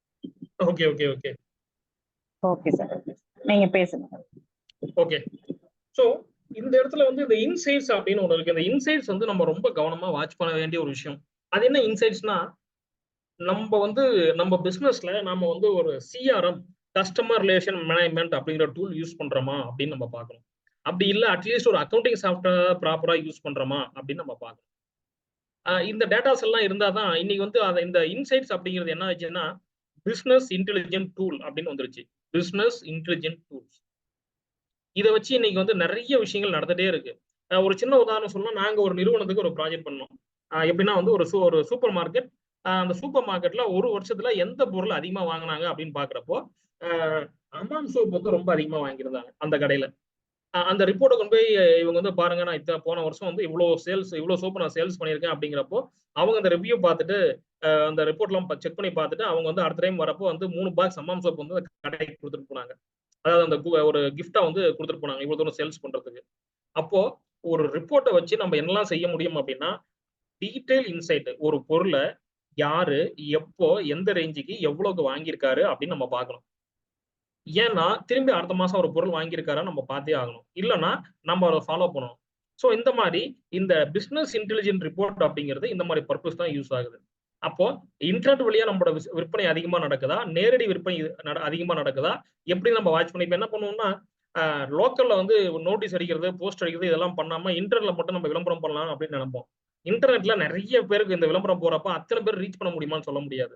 ஓகே சார், நீங்க பேசுங்க. ஓகே. சோ இந்த இடத்துல வந்து இந்த இன்சைட்ஸ் அப்படின்னு ஒண்ணு இருக்கு. இந்த இன்சைட்ஸ் வந்து நம்ம ரொம்ப கவனமா வாட்ச் பண்ண வேண்டிய ஒரு விஷயம். அது என்ன இன்சைட்ஸ்னா, நம்ம பிசினஸ்ல நாம வந்து ஒரு சிஆர்எம், கஸ்டமர் ரிலேஷன் மேனேஜ்மெண்ட் அப்படிங்கிற டூல் யூஸ் பண்றோமா அப்படின்னு நம்ம பார்க்கணும். அப்படி இல்ல அட்லீஸ்ட் ஒரு அக்கௌண்டிங் சாஃப்ட்வேர் ப்ராப்பரா யூஸ் பண்றோமா அப்படின்னு நம்ம பார்க்கணும். இந்த டேட்டாஸ் எல்லாம் இருந்தாதான் இன்னைக்கு வந்து இந்த இன்சைட்ஸ் அப்படிங்கிறது என்ன ஆச்சுன்னா பிசினஸ் இன்டெலிஜென்ட் டூல் அப்படின்னு வந்துருச்சு. Business intelligent tools. இதை வச்சு இன்னைக்கு வந்து நிறைய விஷயங்கள் நடந்துட்டே இருக்கு. ஒரு சின்ன உதாரணம் சொல்லணும். நாங்க ஒரு நிறுவனத்துக்கு ஒரு ப்ராஜெக்ட் பண்ணோம். எப்படின்னா வந்து ஒரு சூப்பர் மார்க்கெட். அந்த சூப்பர் மார்க்கெட்ல ஒரு வருஷத்துல எந்த பொருள் அதிகமா வாங்கினாங்க அப்படின்னு பாக்குறப்போ அம்மான் சோப் வந்து ரொம்ப அதிகமா வாங்கியிருந்தாங்க அந்த கடையில. அந்த ரிப்போர்ட்டை கொண்டு போய் இவங்க வந்து பாருங்க, நான் போன வருஷம் வந்து இவ்வளவு சோப்பு நான் சேல்ஸ் பண்ணியிருக்கேன் அப்படிங்கிறப்போ அவங்க அந்த ரிவ்யூ பார்த்துட்டு அந்த ரிப்போர்ட் எல்லாம் செக் பண்ணி பார்த்துட்டு அவங்க வந்து அடுத்த டைம் வரப்போ வந்து 3 பாக்ஸ் அம்மான் சோப் வந்து கடைக்கு கொடுத்துட்டு போனாங்க. அதாவது அந்த ஒரு கிஃப்டா வந்து கொடுத்துட்டு போனாங்க இவ்வளவு தூரம் சேல்ஸ் பண்றதுக்கு. அப்போ ஒரு ரிப்போர்ட்டை வச்சு நம்ம என்னெல்லாம் செய்ய முடியும் அப்படின்னா, டீடைல் இன்சைட் ஒரு பொருளை யாரு, எப்போ, எந்த ரேஞ்சுக்கு, எவ்வளவுக்கு வாங்கியிருக்காரு அப்படின்னு நம்ம பார்க்கணும். ஏன்னா திரும்பி அடுத்த மாசம் ஒரு பொருள் வாங்கியிருக்காரா நம்ம பார்த்தே ஆகணும். இல்லைன்னா நம்ம அதை ஃபாலோ பண்ணணும். ஸோ இந்த மாதிரி இந்த பிசினஸ் இன்டெலிஜென்ட் ரிப்போர்ட் அப்படிங்கிறது இந்த மாதிரி பர்பஸ் தான் யூஸ் ஆகுது. அப்போ இன்டர்நெட் வழியா நம்மளோட விற்பனை அதிகமா நடக்குதா, நேரடி விற்பனை அதிகமா நடக்குதா, எப்படி நம்ம வாட்ச் பண்ணி இப்ப என்ன பண்ணுவோம்னா, லோக்கல்ல வந்து நோட்டீஸ் அடிக்கிறது, போஸ்ட் அடிக்கிறது இதெல்லாம் பண்ணாம இன்டர்நெட்ல மட்டும் நம்ம விளம்பரம் பண்ணலாம் அப்படின்னு நினைப்போம். இன்டர்நெட்ல நிறைய பேருக்கு இந்த விளம்பரம் போறப்ப அத்தனை பேர் ரீச் பண்ண முடியுமான்னு சொல்ல முடியாது.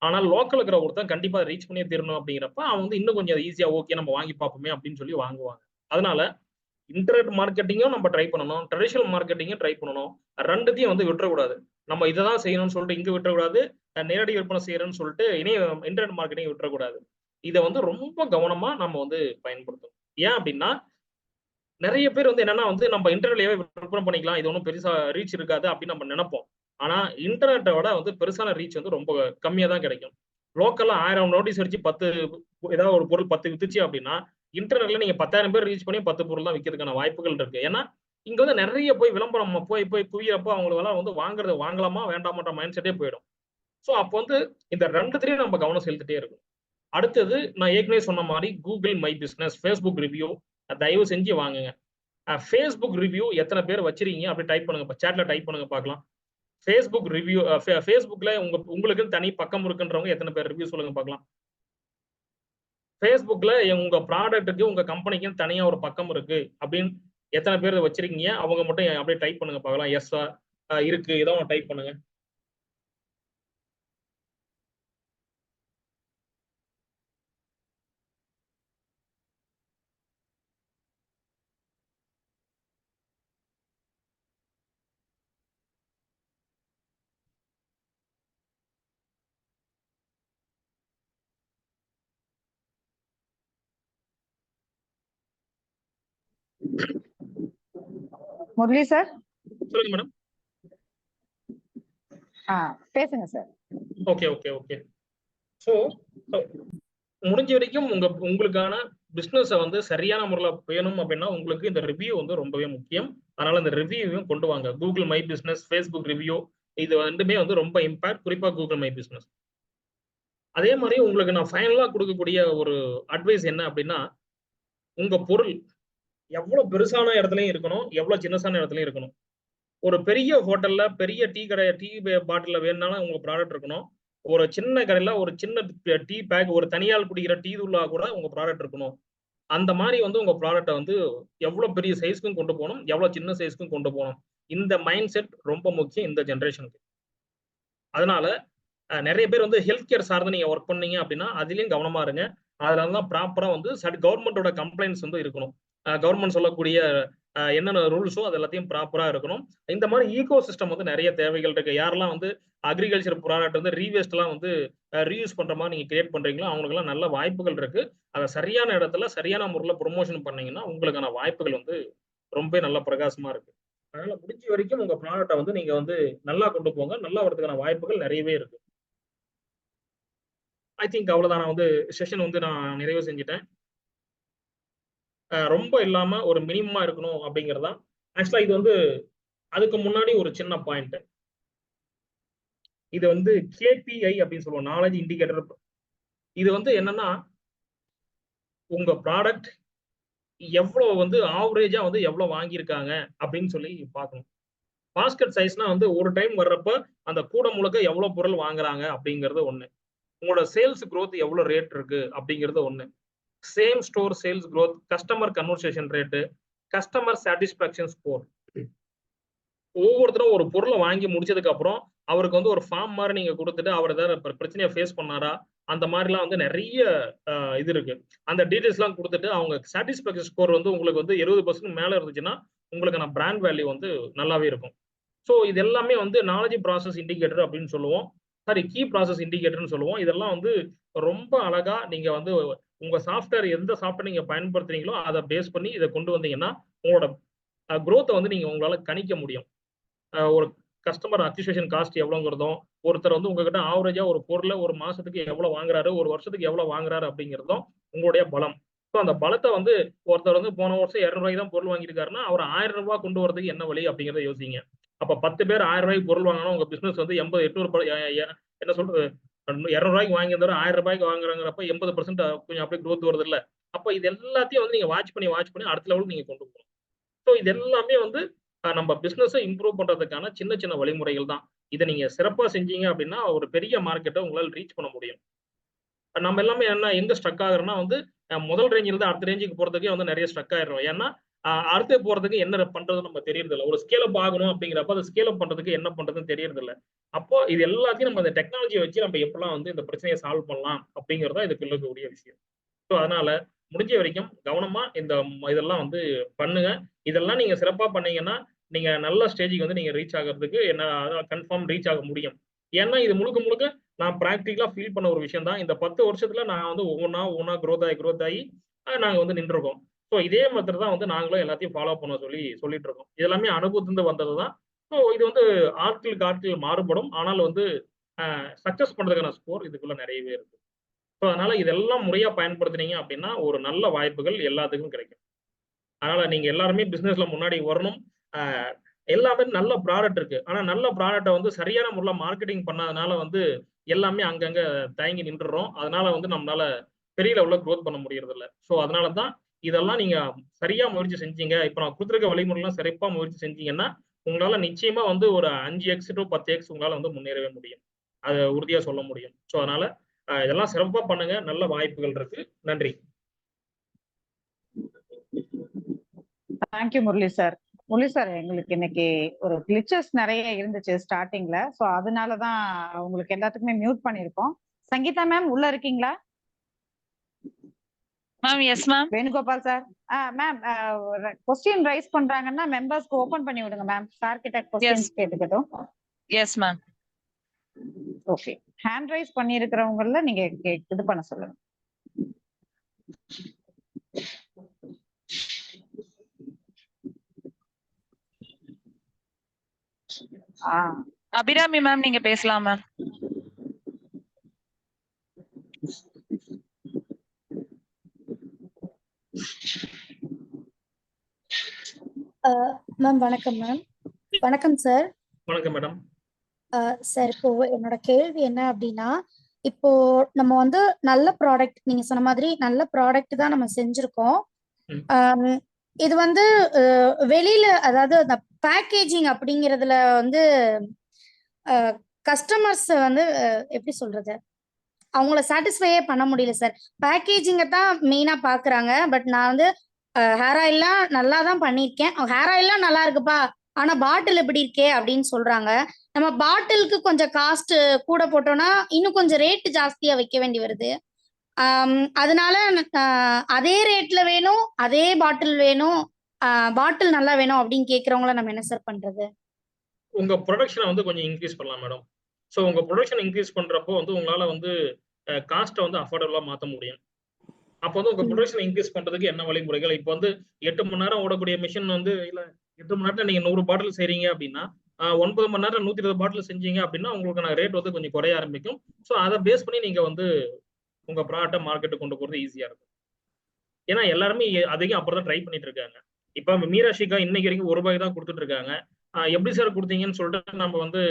ஆனால் லோக்கல் இருக்கிற ஒருத்தன் கண்டிப்பா ரீச் பண்ணியே தீரணும் அப்படிங்கிறப்ப அவன் வந்து இன்னும் கொஞ்சம் ஈஸியா ஓகே நம்ம வாங்கி பார்ப்போமே அப்படின்னு சொல்லி வாங்குவாங்க. அதனால இன்டர்நெட் மார்க்கெட்டிங்கும் நம்ம ட்ரை பண்ணணும், ட்ரெடிஷனல் மார்க்கெட்டிங்கும் ட்ரை பண்ணணும். ரெண்டுத்தையும் வந்து விட்டுறக்கூடாது. நம்ம இதை தான் செய்யணும்னு சொல்லிட்டு இங்க விட்டுறக்கூடாது, நேரடி விற்பனை செய்யறேன்னு சொல்லிட்டு இன்டர்நெட் மார்க்கெட்டிங் விட்டுறக்கூடாது. இதை வந்து ரொம்ப கவனமா நம்ம வந்து பயன்படுத்தணும். ஏன் அப்படின்னா நிறைய பேர் வந்து என்னன்னா வந்து நம்ம இன்டர்நெட்லயே விற்பனை பண்ணிக்கலாம், இது ஒன்றும் பெருசா ரீச் இருக்காது அப்படின்னு நம்ம நினைப்போம். ஆனா இன்டர்நெட்டை விட வந்து பெருசான ரீச் வந்து ரொம்ப கம்மியா தான் கிடைக்கும். லோக்கல்ல 1000 நோட்டீஸ் அடிச்சு 10 ஏதாவது ஒரு பொருள் 10 வித்துச்சு அப்படின்னா இன்டர்நெட்ல நீங்க 10,000 பேர் ரீச் பண்ணி 10 பொருள் தான் விற்கிறதுக்கான வாய்ப்புகள் இருக்கு. ஏன்னா இங்க வந்து நிறைய போய் விளம்பரம் போய் குவியறப்போ அவங்களுக்கு எல்லாம் வந்து வாங்குறது வாங்கலாமா வேண்டாமான்ற மைண்ட் செட்டே போயிடும். ஸோ அப்போ வந்து இந்த ரெண்டுத்திலையும் நம்ம கவனம் செலுத்திட்டே இருக்கும். அடுத்தது நான் ஏற்கனவே சொன்ன மாதிரி Google my business, Facebook review தயவு செஞ்சு வாங்குங்க. ஃபேஸ்புக் ரிவ்யூ எத்தனை பேர் வச்சிருக்கீங்க அப்படி டைப் பண்ணுங்க, சேட்ல டைப் பண்ணுங்க பார்க்கலாம். ஃபேஸ்புக் ரிவ்யூ, ஃபேஸ்புக்ல உங்களுக்கு தனி பக்கம் இருக்குன்றவங்க எத்தனை பேர் ரிவ்யூ சொல்லுங்க பார்க்கலாம். ஃபேஸ்புக்ல உங்க ப்ராடக்ட்டுக்கு உங்க கம்பெனிக்கு தனியா ஒரு பக்கம் இருக்கு அப்படின்னு எத்தனை பேர் வச்சிருக்கீங்க அவங்க மட்டும் அப்படியே டைப் பண்ணுங்க பார்க்கலாம். எஸ்ஸா இருக்கு, ஏதோ ஒன்று டைப் பண்ணுங்க. முரளி சார் சொல்லுங்க மேடம். பேசுங்க sir. Okay okay okay. So முடிஞ்ச வரைக்கும் உங்களுக்கான பிசினஸை வந்து சரியான முறையில் வேணும் அப்படின்னா உங்களுக்கு இந்த ரிவ்யூ வந்து ரொம்பவே முக்கியம். அதனால இந்த ரிவ்யூவையும் கொண்டு வாங்க. Google my business, Facebook review இது ரெண்டுமே வந்து ரொம்ப இம்பாக்ட், குறிப்பா கூகுள் மை பிசினஸ். அதே மாதிரி உங்களுக்கு நான் ஃபைனலா கொடுக்கக்கூடிய ஒரு அட்வைஸ் என்ன அப்படின்னா, உங்க பொருள் எவ்வளவு பெருசான இடத்துலயும் இருக்கணும், எவ்வளவு சின்னசான இடத்துலயும் இருக்கணும். ஒரு பெரிய ஹோட்டல்ல பெரிய டீ பாட்டில வேணும்னாலும் உங்க ப்ராடக்ட் இருக்கணும். ஒரு சின்ன கடையில ஒரு சின்ன டீ பேக், ஒரு தனியால் குடிக்கிற டீ தூளா கூட உங்க ப்ராடக்ட் இருக்கணும். அந்த மாதிரி வந்து உங்க ப்ராடக்ட்டை வந்து எவ்வளவு பெரிய சைஸ்க்கும் கொண்டு போகணும், எவ்வளவு சின்ன சைஸ்க்கும் கொண்டு போகணும். இந்த மைண்ட் செட் ரொம்ப முக்கியம் இந்த ஜென்ரேஷனுக்கு. அதனால நிறைய பேர் வந்து ஹெல்த் கேர் சார்ந்து நீங்க ஒர்க் பண்ணீங்க அப்படின்னா அதுலயும் கவனமா இருங்க. அதனாலதான் ப்ராப்பரா வந்து கவர்மெண்டோட கம்ப்ளைண்ட்ஸ் வந்து இருக்கணும். கவர்மெண்ட் சொல்லக்கூடிய என்னென்ன ரூல்ஸோ அது எல்லாத்தையும் ப்ராப்பரா இருக்கணும். இந்த மாதிரி ஈகோ சிஸ்டம் வந்து நிறைய தேவைகள் இருக்கு. யாரெல்லாம் வந்து அக்ரிகல்ச்சர் ப்ராடக்ட் வந்து ரீவேஸ்ட் எல்லாம் வந்து ரீயூஸ் பண்ற மாதிரி நீங்க கிரியேட் பண்றீங்களோ அவங்களுக்கு எல்லாம் நல்ல வாய்ப்புகள் இருக்கு. அதை சரியான இடத்துல சரியான முறையில் ப்ரொமோஷன் பண்ணீங்கன்னா உங்களுக்கான வாய்ப்புகள் வந்து ரொம்ப நல்ல பிரகாசமா இருக்கு. அதனால முடிஞ்ச வரைக்கும் உங்க ப்ராடக்ட்டை வந்து நீங்க வந்து நல்லா கொண்டு போங்க. நல்லா வரதுக்கான வாய்ப்புகள் நிறையவே இருக்கு. ஐ திங்க் அவ்வளவுதான். நான் வந்து செஷன் வந்து நான் நிறைவு செஞ்சுட்டேன். ரொம்ப இல்லாம ஒரு மினிமமா இருக்கணும் அப்படிங்கறதா. ஆக்சுவலா இது வந்து அதுக்கு முன்னாடி ஒரு சின்ன பாயிண்ட். இது வந்து KPI அப்படின்னு சொல்லுவோம், நாலேஜ் இண்டிகேட்டர். இது வந்து என்னன்னா உங்க ப்ராடக்ட் எவ்வளவு வந்து ஆவரேஜா வந்து எவ்வளவு வாங்கியிருக்காங்க அப்படின்னு சொல்லி பார்க்கணும். பாஸ்கெட் சைஸ்னா வந்து ஒரு டைம் வர்றப்ப அந்த கூட முழுக்க எவ்வளவு பொருள் வாங்குறாங்க அப்படிங்கிறது ஒண்ணு. உங்களோட சேல்ஸ் growth எவ்வளவு ரேட் இருக்கு அப்படிங்கிறது ஒண்ணு. Same store sales growth, customer conversation rate, customer satisfaction score. ஒவ்வொருத்தரும் ஒரு பொருளை வாங்கி முடிச்சதுக்கு அப்புறம் அவருக்கு வந்து ஒரு ஃபார்ம் மாதிரி நீங்க கொடுத்துட்டு அவர் ஏதாவது பிரச்சனையை ஃபேஸ் பண்ணாரா அந்த மாதிரிலாம் வந்து நிறைய இது இருக்கு. அந்த டீடைல்ஸ் எல்லாம் கொடுத்துட்டு அவங்க சாட்டிஸ்பாக்சன் ஸ்கோர் வந்து உங்களுக்கு வந்து 70% மேல இருந்துச்சுன்னா உங்களுக்கான பிராண்ட் வேல்யூ வந்து நல்லாவே இருக்கும். ஸோ இது எல்லாமே வந்து நாலேஜ் ப்ராசஸ் இண்டிகேட்டர் அப்படின்னு சொல்லுவோம். சாரி, கீ ப்ராசஸ் இண்டிகேட்டர்னு சொல்லுவோம். இதெல்லாம் வந்து ரொம்ப அழகா நீங்க வந்து உங்க சாஃப்ட்வேர் எந்த சாஃப்ட்வேர் நீங்க பயன்படுத்துறீங்களோ அதை பேஸ் பண்ணி இதை கொண்டு வந்தீங்கன்னா உங்களோட growth வந்து நீங்க உங்களால கணிக்க முடியும். ஒரு கஸ்டமர் அக்விசிஷன் காஸ்ட் எவ்வளவுங்கிறதும், ஒருத்தர் வந்து உங்ககிட்ட ஆவரேஜா ஒரு பொருளை ஒரு மாசத்துக்கு எவ்வளவு வாங்குறாரு, ஒரு வருஷத்துக்கு எவ்வளவு வாங்குறாரு அப்படிங்கிறதும் உங்களுடைய பலம். ஸோ அந்த பலத்தை வந்து ஒருத்தர் வந்து போன வருஷம் 200 ரூபாய்க்கு தான் பொருள் வாங்கியிருக்காருன்னா அவர் 1000 ரூபாய் கொண்டு வரதுக்கு என்ன வழி அப்படிங்கிறத யோசிங்க. அப்ப 10 பேர் 1000 ரூபாய்க்கு பொருள் வாங்கினா உங்க பிசினஸ் வந்து 80 800 என்ன சொல்றது 200 ரூபாய்க்கு வாங்கியிருந்தவரை 1000 ரூபாய்க்கு வாங்குறாங்கிறப்ப 80% கொஞ்சம் அப்படியே growth வருது இல்ல. அப்ப இது எல்லாத்தையும் வந்து நீங்க வாட்ச் பண்ணி அடுத்த லெவலுக்கு நீங்க கொண்டு போகணும். ஸோ இது எல்லாமே வந்து நம்ம பிசினஸை இம்ப்ரூவ் பண்றதுக்கான சின்ன சின்ன வழிமுறைகள் தான். இதை நீங்க சிறப்பா செஞ்சீங்க அப்படின்னா ஒரு பெரிய மார்க்கெட்டை உங்களால் ரீச் பண்ண முடியும். நம்ம எல்லாமே என்ன எங்க ஸ்ட்ரக் ஆகுறோம்னா வந்து முதல் ரேஞ்சில் இருந்து அடுத்த ரேஞ்சுக்கு போறதுக்கே வந்து நிறைய ஸ்ட்ரக் ஆயிடுறோம். ஏன்னா அடுத்து போறதுக்கு என்ன பண்றது நம்ம தெரியறது இல்லை. ஒரு ஸ்கேல் அப் ஆகணும் அப்படிங்கிறப்ப அதை ஸ்கேல் அப் பண்றதுக்கு என்ன பண்றதுன்னு தெரியறது இல்லை. அப்போ இது எல்லாத்தையும் நம்ம இந்த டெக்னாலஜியை வச்சு நம்ம எப்பெல்லாம் வந்து இந்த பிரச்சனையை சால்வ் பண்ணலாம் அப்படிங்கிறதா இதுக்குள்ள இருக்கக்கூடிய விஷயம். ஸோ அதனால முடிஞ்ச வரைக்கும் கவனமா இதெல்லாம் வந்து பண்ணுங்க. இதெல்லாம் நீங்க சிறப்பா பண்ணீங்கன்னா நீங்க நல்ல ஸ்டேஜுக்கு வந்து நீங்க ரீச் ஆகிறதுக்கு என்ன கன்ஃபார்ம் ரீச் ஆக முடியும். ஏன்னா இது முழுக்க முழுக்க நான் பிராக்டிகலா ஃபீல் பண்ண ஒரு விஷயம் தான். இந்த 10 வருஷத்துல நான் வந்து ஒவ்வொன்னா growth ஆகி நாங்க வந்து நின்றுருக்கோம். ஸோ இதே மெத்தட் தான் வந்து நாங்களும் எல்லாத்தையும் ஃபாலோ பண்ண சொல்லிட்டு இருக்கோம். இது எல்லாமே அனுபவத்திலிருந்து வந்தது தான். ஸோ இது வந்து ஆட்கள் மாறுபடும். ஆனால் வந்து சக்சஸ் பண்றதுக்கான ஸ்கோர் இதுக்குள்ள நிறையவே இருக்கு. ஸோ அதனால இதெல்லாம் முறையா பயன்படுத்துனீங்க அப்படின்னா ஒரு நல்ல வாய்ப்புகள் எல்லாத்துக்கும் கிடைக்கும். அதனால நீங்க எல்லாருமே பிசினஸ்ல முன்னாடி வரணும். எல்லாமே நல்ல ப்ராடக்ட் இருக்கு. ஆனா நல்ல ப்ராடக்ட்டை வந்து சரியான முறையில மார்க்கெட்டிங் பண்ணாதனால வந்து எல்லாமே அங்கங்க தயங்கி நின்றுறோம். அதனால வந்து நம்மளால பெரிய லெவல்ல growth பண்ண முடியறது இல்ல. ஸோ அதனால தான் இதெல்லாம் நீங்க சரியா முயற்சி செஞ்சீங்க. இப்ப நான் கொடுத்திருக்க வழிமுறைலாம் சிறப்பா முயற்சி செஞ்சீங்கன்னா உங்களால நிச்சயமா வந்து ஒரு 5x to 10x உங்களால வந்து முன்னேறவே முடியும். அதை உறுதியா சொல்ல முடியும். ஸோ அதனால இதெல்லாம் சிறப்பா பண்ணுங்க. நல்ல வாய்ப்புகள் இருக்கு. நன்றி. Thank you Murali sir. Murali sir, எங்களுக்கு இன்னைக்கு ஒரு கிளிச்சஸ் நிறைய இருந்துச்சு ஸ்டார்டிங்ல. சோ அதனாலதான் உங்களுக்கு எல்லாத்துக்குமே மியூட் பண்ணிருக்கோம். சங்கீதா மேம் உள்ள இருக்கீங்களா? Ma'am yes ma'am. Venugopal sir ma'am question raise பண்றாங்கன்னா மெம்பர்ஸ்க்கு ஓபன் பண்ணி விடுங்க மேம். சார் கிட்ட கொஸ்டின்ஸ் கேட்டுக்கட்டும். Yes ma'am. Okay, hand raise பண்ணி இருக்கிறவங்கள நீங்க இது பண்ண சொல்லுங்க. அபிராமி மேம் நீங்க பேசலாம் மேம். மேம் வணக்கம் மேம். வணக்கம் சார். வணக்கம் மேடம். சார், இப்போ என்னோட கேள்வி என்ன அப்படின்னா, இப்போ நம்ம வந்து நல்ல ப்ராடக்ட், நீங்க சொன்ன மாதிரி நல்ல ப்ராடக்ட் தான் நம்ம செஞ்சிருக்கோம். இது வந்து வெளியில, அதாவது அந்த பேக்கேஜிங் அப்படிங்கிறதுல வந்து கஸ்டமர்ஸ் வந்து எப்படி சொல்றது, அவங்கள சாட்டிஸ்ஃபையே பண்ண முடியல சார். பேக்கேஜிங்கை தான் மெயினா பாக்குறாங்க. பட் நான் வந்து ஹேர் ஆயில்லாம் நல்லா தான் பண்ணியிருக்கேன். ஹேர் ஆயில்லாம் நல்லா இருக்குப்பா, ஆனா பாட்டில் எப்படி இருக்கே அப்படின்னு சொல்றாங்க. நம்ம பாட்டிலுக்கு கொஞ்சம் காஸ்ட் கூட போட்டோம்னா இன்னும் கொஞ்சம் ரேட் ஜாஸ்தியா வைக்க வேண்டி வருது. அதனால அதே ரேட்ல வேணும், அதே பாட்டில் வேணும், பாட்டில் நல்லா வேணும் அப்படின்னு கேட்கறவங்கள நம்ம என்ன சார் பண்றது? உங்க ப்ரொடக்ஷனை வந்து கொஞ்சம் இன்க்ரீஸ் பண்ணலாம் மேடம். ஸோ உங்க ப்ரொடக்ஷன் இன்க்ரீஸ் பண்றப்போ வந்து உங்களால வந்து காஸ்ட்டை வந்து அஃபோர்டபுளா மாற்ற முடியும். அப்போ வந்து உங்க ப்ரொடக்ஷன் இன்க்ரீஸ் பண்றதுக்கு என்ன வழிமுறைகள்? இப்போ வந்து 8 மணி நேரம் ஓடக்கூடிய மிஷின் வந்து இல்ல 8 மணி நேரத்துல நீங்க 100 பாட்டில் செய்றீங்க அப்படின்னா 9 மணி நேரம் 120 பாட்டில் செஞ்சீங்க அப்படின்னா உங்களுக்கான ரேட் வந்து கொஞ்சம் குறைய ஆரம்பிக்கும். ஸோ அதை பேஸ் பண்ணி நீங்க வந்து உங்க ப்ராடக்ட்டை மார்க்கெட்டுக்கு கொண்டு போறது ஈஸியா இருக்கும். ஏன்னா எல்லாருமே அதிகம் அப்புறம் தான் ட்ரை பண்ணிட்டு இருக்காங்க. இப்போ மீராஷிகா இன்னைக்கு வரைக்கும் ₹1 தான் கொடுத்துட்டு இருக்காங்க. எப்படி சார் கொடுத்தீங்கன்னு சொல்லிட்டு நம்ம வந்து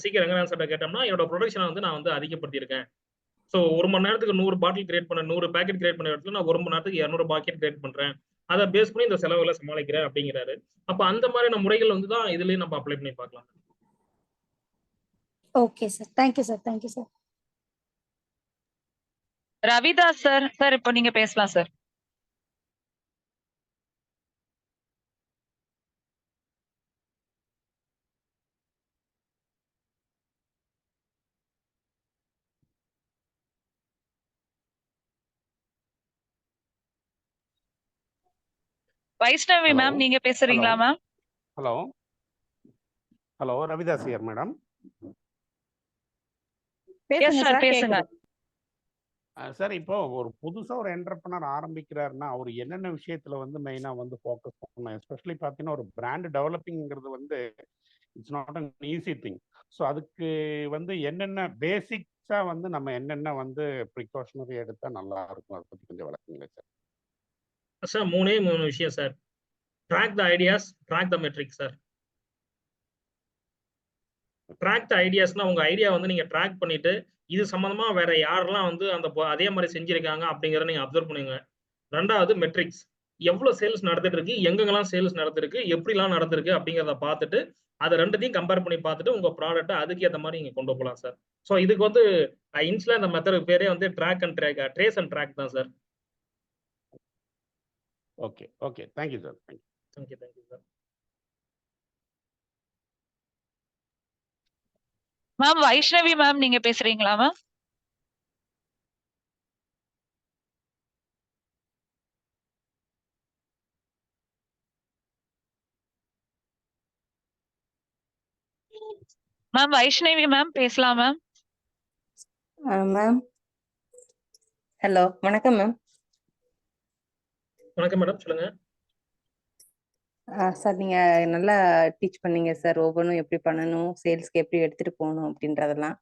சீக்கிரம் ரங்கநாதன் சார்ட்ட கேட்டோம்னா என்னோட ப்ரொடக்ஷனை வந்து நான் வந்து அதிகப்படுத்தியிருக்கேன். ஸோ 1 மணி நேரத்துக்கு 100 பாட்டில் கிரியேட் பண்ண 100 பேக்கெட் கிரியேட் பண்ண இடத்துல நான் 1 மணி நேரத்துக்கு 200 பாக்கெட் கிரியேட் பண்றேன். அதை பேஸ் பண்ணி இந்த செலவுகளை சமாளிக்கிறேன் அப்படிங்கிறாரு. அப்ப அந்த மாதிரியான முறைகள் வந்து தான் இதுலயும் நம்ம அப்ளை பண்ணி பார்க்கலாம். Okay sir, thank you sir. Thank you sir. Ravidas sir. Sir இப்போ நீங்க பேசலாம் சார். வைஷ்ணவி மேம் நீங்க பேசுறீங்களா ma'am? Hello hello, Ravidas here madam. Yes sir பேசுங்க. சார், இப்போ ஒரு புதுசா ஒரு என்டர்பிரனர் ஆரம்பிக்கிறாருன்னா அவர் என்னென்ன விஷயத்துல வந்து மெயினா வந்து ஃபோக்கஸ் பண்ணணும்? எஸ்பெஷலி பார்த்தீங்கன்னா ஒரு பிராண்ட் டெவலப்பிங்கிறது வந்து it's not an easy thing. So அதுக்கு வந்து என்னென்ன பேசிக்ஸா வந்து நம்ம என்னென்ன வந்து ப்ரிகாஷனரி எடுத்தா நல்லா இருக்கும், அதை பத்தி கொஞ்சம் விளக்குங்களேன் சார். சார் 3 விஷயம் sir. Track the ideas, track the metrics sir. Track the ஐடியாஸ்னா உங்க ஐடியா வந்து நீங்க ட்ராக் பண்ணிட்டு இது சம்பந்தமா வேற யாரெல்லாம் வந்து அதே மாதிரி செஞ்சிருக்காங்க அப்படிங்கிறத நீங்க அப்சர்வ் பண்ணுங்க. 2வது மெட்ரிக்ஸ், எவ்வளவு சேல்ஸ் நடந்துட்டு இருக்கு, எங்கெங்கெல்லாம் சேல்ஸ் நடந்திருக்கு, எப்படிலாம் நடந்திருக்கு அப்படிங்கிறத பார்த்துட்டு அதை 2த்தையும் கம்பேர் பண்ணி பார்த்துட்டு உங்க ப்ராடக்ட்டை அதுக்கு ஏற்ற மாதிரி நீங்க கொண்டு போகலாம் சார். ஸோ இதுக்கு வந்து இன்ஸ்ல இந்த மெத்தட் பேரே வந்து track and track, trace and track தான் sir. Okay okay, thank you sir. Thank you sir. Ma'am Vaishnavi ma'am நீங்க பேசுறீங்களா மேம்? மேம் வைஷ்ணவி மேம் பேசலாம் மேம். மேம் ஹலோ, வணக்கம் மேம். வணக்கம் மேடம், சொல்லுங்க. சார் நீங்க நல்லா டீச் பண்ணீங்க சார். ஒவ்வொன்றும் எப்படி பண்ணணும், சேல்ஸ்க்கு எப்படி எடுத்துட்டு போகணும் அப்படின்றதெல்லாம்.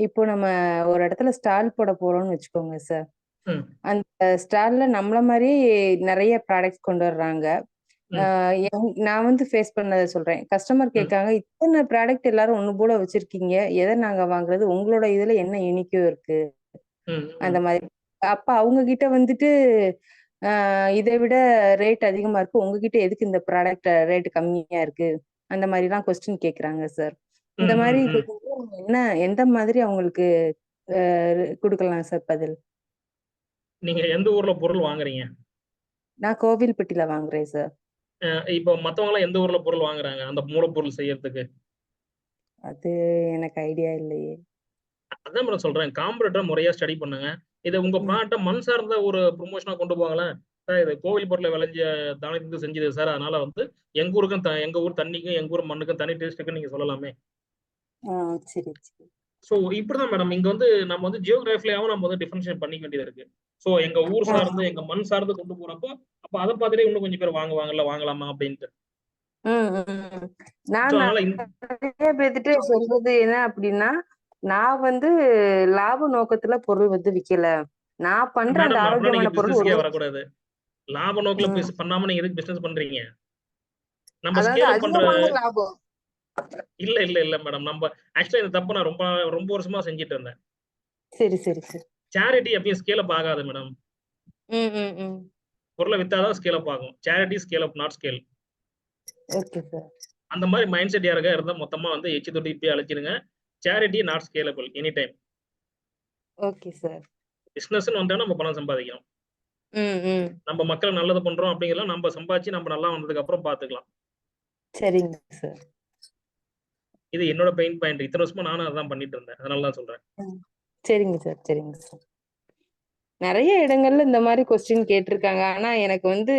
இப்போ நம்ம ஒரு இடத்துல ஸ்டால் போட போறோம்னு வச்சுக்கோங்க சார். அந்த ஸ்டால்ல நம்மள மாதிரி நிறைய ப்ராடக்ட்ஸ் கொண்டு வர்றாங்க. நான் வந்து ஃபேஸ் பண்ணதை சொல்றேன். கஸ்டமர் கேட்காங்க, இத்தனை ப்ராடக்ட் எல்லாரும் ஒண்ணு போல வச்சிருக்கீங்க, எதை நாங்க வாங்குறது, உங்களோட இதுல என்ன யூனிக்கும் இருக்கு அந்த மாதிரி. அப்ப அவங்க கிட்ட வந்துட்டு இதை விட ரேட் அதிகமா இருக்கு, உங்ககிட்ட எதுக்கு இந்த ப்ராடக்ட் ரேட் கம்மியா இருக்கு, அந்த மாதிரி எல்லாம் கொஸ்டின் கேக்குறாங்க சார். இந்த மாதிரி என்ன எந்த மாதிரி அவங்களுக்கு கொடுக்கலாம் சார் பதில்? நீங்க எந்த ஊர்ல பொருள் வாங்குறீங்க? நான் கோவில்பட்டியில வாங்குறேன் சார். இப்போ மத்தவங்க எல்லாம் எந்த ஊர்ல பொருள் வாங்குறாங்க அந்த மூலப்பொருள் செய்யறதுக்கு? அது எனக்கு ஐடியா இல்லையே. அதான் மேடம் சொல்றேன், காம்பரேட்டர் முறையா ஸ்டடி பண்ணுங்க. இதை உங்க ப்ராடக்ட்டை மண் சார்ந்த ஒரு ப்ரொமோஷனா கொண்டு போகலாம் சார். இது கோவில்பட்டில் விளைஞ்ச தானியத்துக்கு செஞ்சது சார், அதனால வந்து எங்க ஊருக்கும் எங்க ஊர் தண்ணிக்கும் எங்க ஊர் மண்ணுக்கும் தனி டேஸ்ட் இருக்குன்னு நீங்க சொல்லலாமே. சரி சரி. ஸோ இப்படிதான் மேடம் இங்க வந்து நம்ம வந்து ஜியோகிராஃபியாவும் நம்ம வந்து டிஃபரன்ஷியேட் பண்ணிக்க வேண்டியது இருக்கு. ஸோ எங்க ஊர் சார்ந்து எங்க மண் சார்ந்து கொண்டு போறப்போ அப்ப அதை பார்த்துட்டே இன்னும் கொஞ்சம் பேர் வாங்குவாங்கல்ல, வாங்கலாமா அப்படின்ட்டு. நான் நிறைய பேர்த்துட்டு சொல்றது என்ன அப்படின்னா, நான் வந்து லாப நோக்கத்துல பொருள் வந்து விக்கல, நான் பண்ற அந்த ஆரோக்கியமான பொருள் வரக்கூடாது. லாப நோக்கில பண்ணாம நீங்க எதுக்கு பிசினஸ் பண்றீங்க? நம்ம அதாவது ஸ்கேல் அப் பண்ற அதிகமான லாபம். இல்ல மேடம், நம்ம ஆக்சுவலா இந்த தப்பு நான் ரொம்ப வருஷமா செஞ்சுட்டு இருந்தேன். சரி சரி சரி. சேரிட்டி எப்பயும் ஸ்கேல் அப் ஆகாது மேடம். பொருளை வித்தாதான் ஸ்கேல் அப் ஆகும். Charity scale up, not scale. Okay sir. அந்த மாதிரி மைண்ட் செட் யாருக்கா இருந்தா மொத்தமா வந்து எச்சி தொட்டி இப்பயே அழைச்சிருங்க. Charity not scalable any time. Okay sir. பிசினஸ்னு வந்தா நம்ம பணம் சம்பாதிக்கணும். நம்ம மக்கள் நல்லது பண்றோம் அப்படிங்கறத நம்ம சம்பாதிச்சு நம்ம நல்லா வந்ததுக்கு அப்புறம் பாத்துக்கலாம். சரிங்க சார். இது என்னோட பெயின் பாயிண்ட். இத்தனை வருஷமா நானும் அதான் பண்ணிட்டு இருந்தேன், அதனால தான் சொல்றேன். சரிங்க சார். சரிங்க சார். நிறைய இடங்கள்ல இந்த மாதிரி கொஸ்டின் கேட்டிருக்காங்க. ஆனா எனக்கு வந்து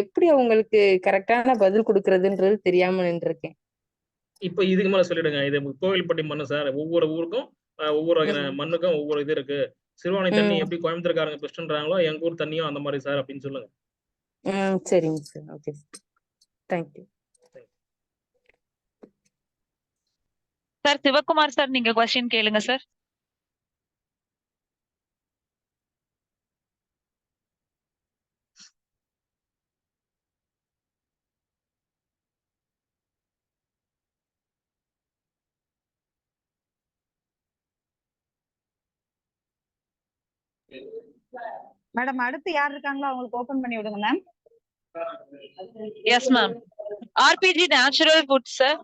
எப்படி அவங்களுக்கு கரெக்டான பதில் கொடுக்கறதுன்றது தெரியாம நின்றுருக்கேன். இப்ப இதுக்கு மேல சொல்லிடுங்க, இது கோவில்பட்டி மண்ணு சார், ஒவ்வொரு ஊருக்கும் ஒவ்வொரு மண்ணுக்கும் ஒவ்வொரு இது இருக்கு. சிறுவாணி தண்ணி எப்படி கோயம்புத்தூர்காரங்க பெஸ்ட்ன்றாங்களோ எங்க ஊர் தண்ணியும் அந்த மாதிரி சார் அப்படின்னு சொல்லுங்க. சரிங்க sir. Okay sir. Thank you sir. Sivakumar sir நீங்க கொஸ்டின் கேளுங்க சார். மேடம் அடுத்து யார் இருக்காங்களோ அவங்களுக்கு ஓபன் பண்ணி விடுங்க ma'am. Yes ma'am. RPG natural food sir.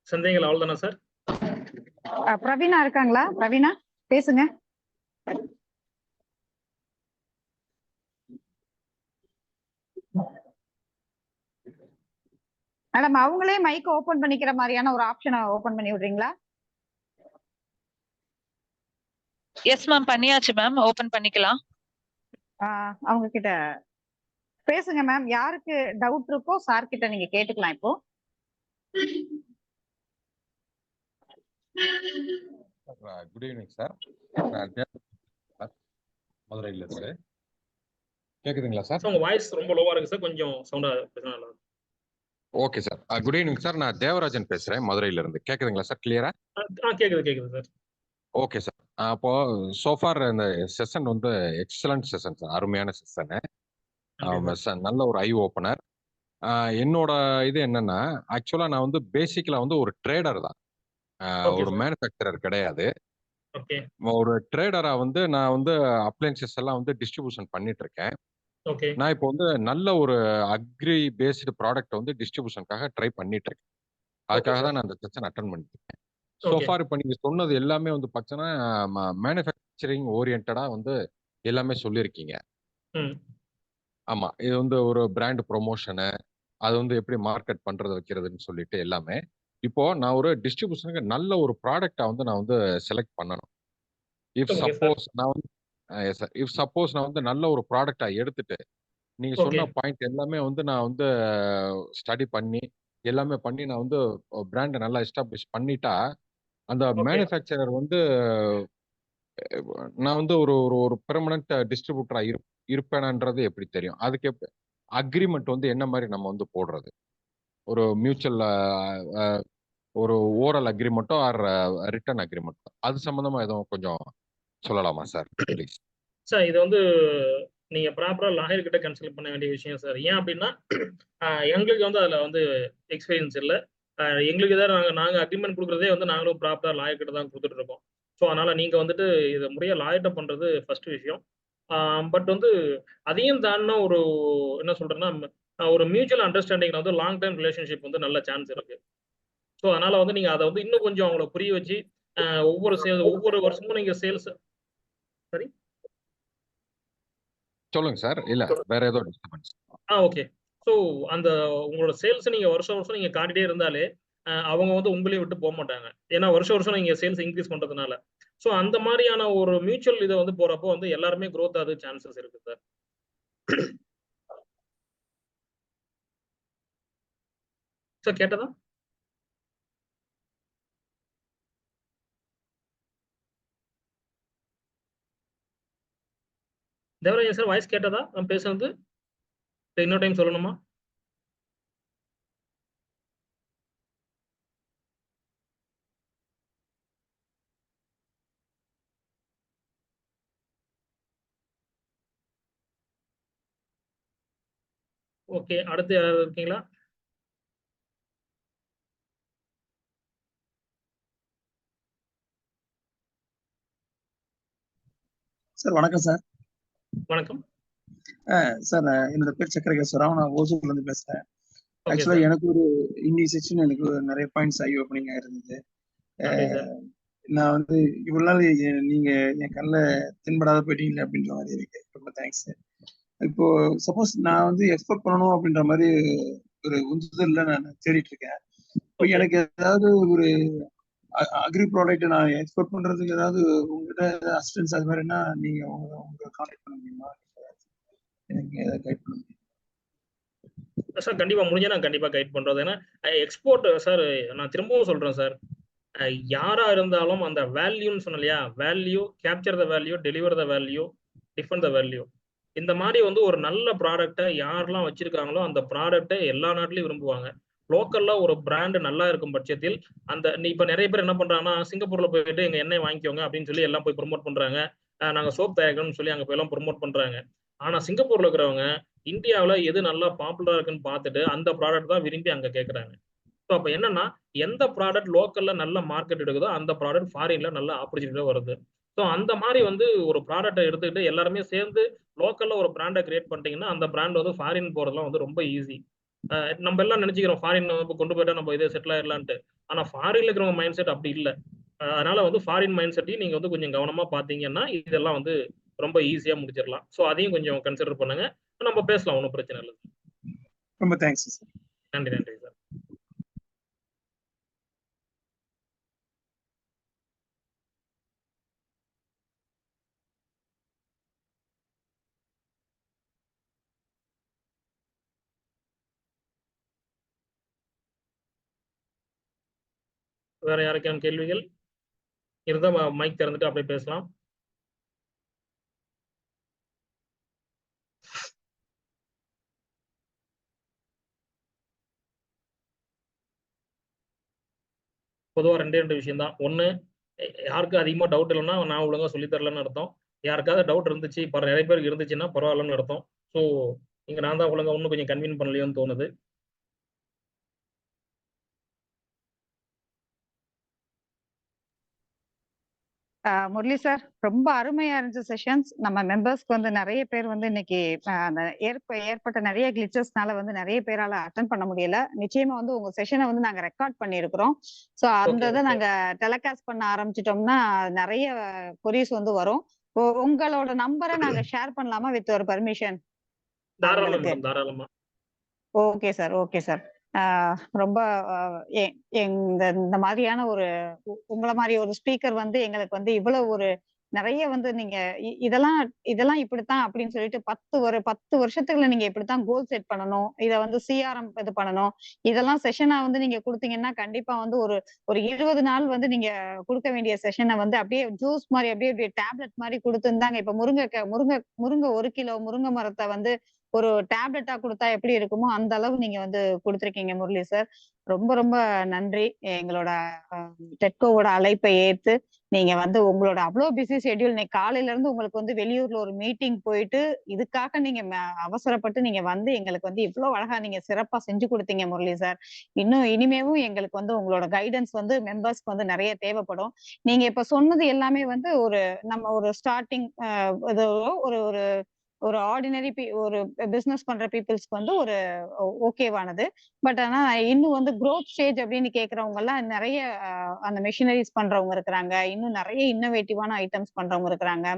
சந்தேகங்கள் அவ்வளவுதானா சார்? பிரவீனா இருக்காங்களா? பிரவீனா பேசுங்க. மேடம் அவங்களே மைக் ஓபன் பண்ணிக்கிற மாதிரியான ஒரு ஆப்ஷனை ஓபன் பண்ணி விடுறீங்களா? எஸ் மேம், பண்ணியாச்சு மேம், ஓபன் பண்ணிக்கலாம். அவங்க கிட்ட பேசுங்க மேம். யாருக்கு டவுட் இருக்கோ சார் கிட்ட நீங்க கேட்டுக்கலாம் இப்போ. Good evening sir. மதுரையில இருந்து கேக்குதுங்களா சார்? சார் உங்க வாய்ஸ் ரொம்ப லோவா இருக்கு சார், கொஞ்சம் சவுண்டா பேசினா. Okay sir. Good evening sir. நான் தேவராஜன் பேசுறேன் மதுரையில இருந்து. கேக்குதுங்களா சார் கிளியரா? கேக்குது சார். Okay sir. அப்போ சோஃபார் இந்த செஷன் வந்து எக்ஸலண்ட் செஷன் சார். அருமையான செஷன். நல்ல ஒரு ஐ ஓப்பனர். என்னோட இது என்னன்னா, ஆக்சுவலா நான் வந்து பேசிக்கலா வந்து ஒரு ட்ரேடர் தான். ஒரு மேனுஃபேக்சரர் கிடையாது. ஒரு ட்ரேடரா வந்து நான் வந்து அப்ளையன்சஸ் எல்லாம் வந்து டிஸ்ட்ரிபியூஷன் பண்ணிட்டு இருக்கேன். நான் இப்போ வந்து நல்ல ஒரு அக்ரி பேஸ்டு ப்ராடக்ட் வந்து டிஸ்ட்ரிபியூஷனுக்காக ட்ரை பண்ணிட்டு இருக்கேன். அதுக்காக தான் நான் அந்த செஷன் அட்டெண்ட் பண்ணிட்டு இருக்கேன். சோஃபார் இப்போ நீங்க சொன்னது எல்லாமே வந்து பார்த்தீங்கன்னா மேனுஃபேக்சரிங் ஓரியன்டா வந்து எல்லாமே சொல்லியிருக்கீங்க. ஆமா. இது வந்து ஒரு பிராண்ட் ப்ரொமோஷனு, அது வந்து எப்படி மார்க்கெட் பண்றது வைக்கிறதுன்னு சொல்லிட்டு எல்லாமே. இப்போ நான் ஒரு டிஸ்ட்ரிபியூஷனுக்கு நல்ல ஒரு ப்ராடக்ட்டா வந்து நான் வந்து செலக்ட் பண்ணணும். இஃப் சப்போஸ் நான் வந்து எஸ் சார். இஃப் சப்போஸ் நான் வந்து நல்ல ஒரு ப்ராடக்ட்டா எடுத்துட்டு, நீங்க சொன்ன பாயிண்ட் எல்லாமே வந்து நான் வந்து ஸ்டடி பண்ணி, எல்லாமே பண்ணி நான் வந்து பிராண்ட நல்லா எஸ்டாப்ளிஷ் பண்ணிட்டா, அந்த மேனுஃபேக்சரர் வந்து நான் வந்து ஒரு ஒரு ஒரு பெர்மனன்ட் டிஸ்ட்ரிபியூட்டரா இருப்பேனான்றது எப்படி தெரியும்? அதுக்கு அக்ரீமெண்ட் வந்து என்ன மாரி நம்ம வந்து போடுறது? ஒரு மியூச்சுவல் ஒரு ஓரல் அக்ரீமெண்ட்டோ ஆர் ரிட்டன் அக்ரீமெண்ட்டோ அது சம்பந்தமா எதுவும் கொஞ்சம் சொல்லலாமா சார்? ப்ளீஸ். சார் இது வந்து நீங்க ப்ராப்பரா லாயர் கிட்ட கன்சல்ட் பண்ண வேண்டிய விஷயம் சார். ஏன் அப்படின்னா எங்களுக்கு வந்து அதுல வந்து எக்ஸ்பீரியன்ஸ் இல்லை. எங்களுக்கு தான் நாங்க அக்ரிமெண்ட் கொடுக்குறதே வந்து நாங்களும் ப்ராப்பரா லாயர் கிட்ட தான் கொடுத்துட்டு இருக்கோம். ஸோ அதனால நீங்க வந்துட்டு இதை முறையா லாயர்ட்ட பண்றது ஃபர்ஸ்ட் விஷயம். பட் வந்து அதையும் தாண்டின ஒரு என்ன சொல்றேன்னா ஒரு மியூச்சுவல் அண்டர்ஸ்டாண்டிங்ல வந்து லாங் டைம் ரிலேஷன்ஷிப் வந்து நல்ல சான்ஸ் இருக்கு. ஸோ அதனால வந்து நீங்க அதை வந்து இன்னும் கொஞ்சம் அவங்கள புரிய வச்சு ஒவ்வொரு வருஷமும் நீங்க சேல்ஸ் சரி சொல்லுங்க சார். இல்ல வேற ஏதோ டிஸ்டர்பன்ஸ். ஓகே. ஸோ அந்த உங்களோட சேல்ஸ் நீங்க வருஷம் வருஷம் நீங்க காட்டிட்டே இருந்தாலே அவங்க வந்து உங்களையும் விட்டு போக மாட்டாங்க. ஏன்னா வருஷம் வருஷம் நீங்க சேல்ஸ் இன்க்ரீஸ் பண்றதுனால. ஸோ அந்த மாதிரியான ஒரு மியூச்சுவல் இதை வந்து போறப்போ வந்து எல்லாருமே க்ரோத் ஆகுது சான்சஸ் இருக்கு சார். சார் கேட்டதா? தேவராஜன் சார் வாய்ஸ் கேட்டதா நான் பேசுறது? இன்னொரு டைம் சொல்லணுமா? ஓகே. அடுத்து யாராவது இருக்கீங்களா? சார் வணக்கம் சார். வணக்கம் சார். என்னோட பேர் சக்கரகேஸ்வரம். நான் ஓசூர்ல இருந்து பேசுறேன். ஆக்சுவலா எனக்கு ஒரு இன்னி செக்ஷன் எனக்கு நிறைய பாயிண்ட்ஸ் ஐ ஓப்பனிங் ஆயிருந்தது. நான் வந்து இவ்வளவு நாள் நீங்க என் கண்ணில் தென்படாத போயிட்டீங்களே அப்படின்ற மாதிரி இருக்கு. ரொம்ப தேங்க்ஸ். இப்போ சப்போஸ் நான் வந்து எக்ஸ்போர்ட் பண்ணணும் அப்படின்ற மாதிரி ஒரு உந்துதல்ல நான் தேடிட்டு இருக்கேன். இப்போ எனக்கு ஏதாவது ஒரு அக்ரி ப்ராடக்ட் நான் எக்ஸ்போர்ட் பண்றதுக்கு ஏதாவது உங்ககிட்ட அசிஸ்டன்ஸ் அது மாதிரினா நீங்க உங்க கான்டாக்ட் பண்ண முடியுமா? எனக்கு ஏதாவது கைட் பண்ண முடியுமா? சார் கண்டிப்பா முடிஞ்சா நான் கண்டிப்பா கைட் பண்றது. ஏன்னா எக்ஸ்போர்ட் சார் நான் திரும்பவும் சொல்றேன் சார், யாரா இருந்தாலும் அந்த வேல்யூன்னு சொன்ன இல்லையா, value, capture the value, deliver the value, defend the value. இந்த மாதிரி வந்து ஒரு நல்ல ப்ராடக்டை யாரெல்லாம் வச்சிருக்காங்களோ அந்த ப்ராடக்டை எல்லா நாட்டிலையும் விரும்புவாங்க. லோக்கல்ல ஒரு பிராண்ட் நல்லா இருக்கும் பட்சத்தில் அந்த இப்ப நிறைய பேர் என்ன பண்றாங்கன்னா சிங்கப்பூர்ல போயிட்டு எங்க எண்ணெய் வாங்கிக்கோங்க அப்படின்னு சொல்லி எல்லாம் போய் ப்ரொமோட் பண்றாங்க. நாங்க சோப் தயாரிக்கணும்னு சொல்லி அங்க போய் எல்லாம் ப்ரொமோட் பண்றாங்க. ஆனா சிங்கப்பூர்ல இருக்கிறவங்க இந்தியாவில எது நல்லா பாப்புலரா இருக்குன்னு பார்த்துட்டு அந்த ப்ராடக்ட் தான் விரும்பி அங்க கேட்கறாங்க. ஸோ அப்ப என்னன்னா எந்த ப்ராடக்ட் லோக்கல்ல நல்ல மார்க்கெட் எடுக்குதோ அந்த ப்ராடக்ட் ஃபாரின்ல நல்ல ஆப்பர்ச்சுனிட்டியா வருது. ஸோ அந்த மாதிரி வந்து ஒரு ப்ராடக்ட்டை எடுத்துக்கிட்டு எல்லாருமே சேர்ந்து லோக்கல்ல ஒரு பிராண்டை கிரியேட் பண்ணிட்டீங்கன்னா அந்த பிராண்ட் வந்து ஃபாரின் போறதுலாம் வந்து ரொம்ப ஈஸி. நம்ம எல்லாம் நினைச்சுக்கிறோம் ஃபாரின் கொண்டு போயிட்டா நம்ம இதே செட்டில் ஆயிடலான்ட்டு. ஆனா ஃபாரின்ல இருக்கிறவங்க மைண்ட் செட் அப்படி இல்லை. அதனால வந்து ஃபாரின் மைண்ட் செட்டையும் நீங்க வந்து கொஞ்சம் கவனமா பாத்தீங்கன்னா இதெல்லாம் வந்து ரொம்ப ஈஸியா முடிச்சிடலாம். ஸோ அதையும் கொஞ்சம் கன்சிடர் பண்ணுங்க. நம்ம பேசலாம், ஒன்றும் பிரச்சனை இல்லை. ரொம்ப தேங்க்ஸ் சார். நன்றி நன்றி சார். வேற யாருக்கான கேள்விகள் இருந்தா மைக் திறந்துட்டு அப்படியே பேசலாம். பொதுவாக ரெண்டு விஷயம் தான். ஒன்று, யாருக்கு அதிகமாக டவுட் இல்லைன்னா நான் ஒழுங்காக சொல்லித்தரலன்னு அர்த்தம். யாருக்காவது டவுட் இருந்துச்சு, இப்போ நிறைய பேருக்கு இருந்துச்சுன்னா பரவாயில்லன்னு அர்த்தம். ஸோ இங்கே நான் தான் ஒழுங்காக இன்னும் கொஞ்சம் கன்வீன் பண்ணலையோன்னு தோணுது. முரளி சார், ரொம்ப அருமையா இருந்துச்சு செஷன்ஸ். நம்ம மெம்பர்ஸ்க்கு வந்து நிறைய பேர் வந்து இன்னைக்கு அந்த ஏற்பட்ட நிறைய கிளிச்சஸ்னால வந்து நிறைய பேரால அட்டன் பண்ண முடியல. நிச்சயமா வந்து உங்க செஷனை வந்து நாங்க ரெக்கார்ட் பண்ணியிருக்கிறோம். ஸோ அந்த இதை நாங்க டெலிகாஸ்ட் பண்ண ஆரம்பிச்சிட்டோம்னா நிறைய கொரிஸ் வந்து வரும். உங்களோட நம்பரை நாங்க ஷேர் பண்ணலாமா வித் ஒரு பர்மிஷன்? தாராளமா. Okay sir, okay sir. ரொம்ப இந்த மாதிரியான ஒரு உங்களை மாதிரி ஒரு ஸ்பீக்கர் வந்து எங்களுக்கு வந்து இவ்வளவு ஒரு நிறைய வந்து நீங்க இதெல்லாம் இப்படித்தான் அப்படின்னு சொல்லிட்டு 10 வருஷத்துக்குள்ள நீங்க இப்படித்தான் கோல் செட் பண்ணணும், இதை வந்து சிஆர்எம் இது பண்ணணும், இதெல்லாம் செஷனா வந்து நீங்க கொடுத்தீங்கன்னா கண்டிப்பா வந்து ஒரு 20 நாள் வந்து நீங்க கொடுக்க வேண்டிய செஷனை வந்து அப்படியே ஜூஸ் மாதிரி அப்படியே டேப்லெட் மாதிரி கொடுத்துருந்தாங்க. இப்ப முருங்கை 1 கிலோ முருங்கை மரத்தை வந்து ஒரு டேப்லெட்டா கொடுத்தா எப்படி இருக்குமோ அந்த அளவு நீங்க வந்து கொடுத்துருக்கீங்க முரளி சார். ரொம்ப ரொம்ப நன்றி. எங்களோட டெட்கோவோட அழைப்பை ஏத்து நீங்க வந்து உங்களோட அவ்வளவு பிஸி ஷெட்யூல், இன்னைக்கு காலையில இருந்து உங்களுக்கு வந்து வெளியூர்ல ஒரு மீட்டிங் போயிட்டு இதுக்காக நீங்க அவசரப்பட்டு நீங்க வந்து எங்களுக்கு வந்து இவ்வளவு அழகா நீங்க சிறப்பா செஞ்சு கொடுத்தீங்க முரளி சார். இன்னும் இனிமேவும் எங்களுக்கு வந்து உங்களோட கைடன்ஸ் வந்து மெம்பர்ஸ்க்கு வந்து நிறைய தேவைப்படும். நீங்க இப்ப சொன்னது எல்லாமே வந்து நம்ம ஒரு ஸ்டார்டிங் ஒரு ஒரு ஆர்டினரி ஒரு பிசினஸ் பண்ற பீப்புள்ஸ்க்கு வந்து ஒரு ஓகேவானது. பட் ஆனா இன்னும் வந்து growth ஸ்டேஜ் அப்படின்னு கேக்குறவங்க எல்லாம் நிறைய அந்த மெஷினரிஸ் பண்றவங்க இருக்கிறாங்க, இன்னும் நிறைய இன்னோவேட்டிவான ஐட்டம்ஸ் பண்றவங்க இருக்கிறாங்க,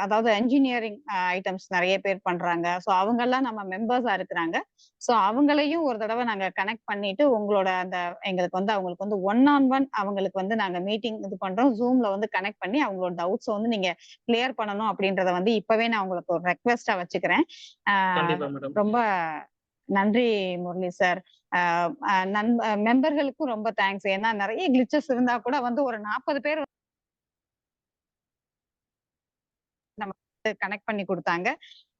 அதாவது என்ஜினியரிங் ஐட்டம்ஸ் நிறைய பேர் பண்றாங்க. ஸோ அவங்க எல்லாம் நம்ம மெம்பர்ஸா இருக்கிறாங்க. ஸோ அவங்களையும் ஒரு தடவை நாங்க கனெக்ட் பண்ணிட்டு உங்களோட அந்த எங்களுக்கு வந்து அவங்களுக்கு வந்து 1-on-1 அவங்களுக்கு வந்து நாங்க மீட்டிங் இது பண்றோம். ஜூம்ல வந்து கனெக்ட் பண்ணி அவங்களோட டவுட்ஸ் வந்து நீங்க கிளியர் பண்ணணும் அப்படின்றத வந்து இப்பவே நான் உங்களுக்கு ஒரு ரெக்வெஸ்டா வச்சுக்கிறேன். ரொம்ப நன்றி முரளி சார். மெம்பர்களுக்கும் ரொம்ப தேங்க்ஸ். ஏன்னா நிறைய கிளிச்சஸ் இருந்தா கூட வந்து ஒரு 40 பேர் கனெக்ட் பண்ணி கொடுத்தாங்க.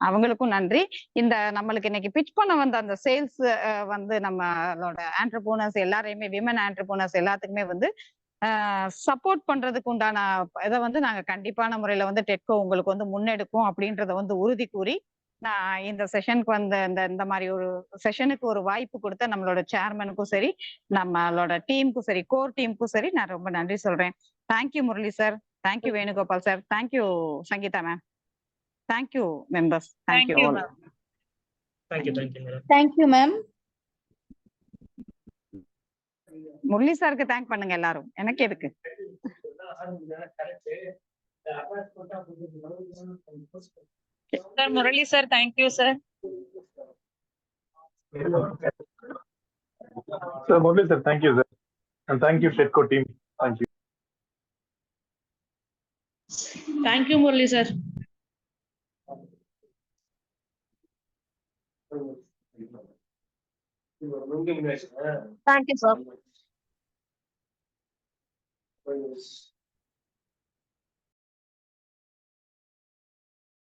அவங்களுக்கும் நன்றி. இந்த நம்மளுக்கு இன்னைக்கு பிச் பண்ண வந்த அந்த சேல்ஸ் வந்து நம்மளோட ஆண்டர்பிரனர்ஸ் எல்லாரையுமே, விமன் ஆண்டர்பிரனர்ஸ் எல்லாத்துக்குமே வந்து சப்போர்ட் பண்றதுக்கு உண்டான இதை வந்து நாங்க கண்டிப்பான முறையில வந்து டெட்கோ உங்களுக்கு வந்து முன்னெடுக்கும் அப்படின்றத வந்து உறுதி கூறி நான் இந்த செஷனுக்கு வந்த இந்த மாதிரி ஒரு செஷனுக்கு ஒரு வாய்ப்பு கொடுத்த நம்மளோட சேர்மனுக்கும் சரி, நம்மளோட டீமுக்கும் சரி, கோர் டீமுக்கும் சரி நான் ரொம்ப நன்றி சொல்றேன். Thank you Murali sir, thank you Venugopal sir, thank you Sangeetha ma'am, thank you members, thank you all. Thank you ma'am. Murali சாருக்கு தேங்க் பண்ணுங்க எல்லாரும், எனக்கு எதுக்கு. Sir Murali sir, thank you sir. Sir Murali sir, thank you sir, and thank you TEDCO team. Thank you. Thank you Murali sir. Thank you sir.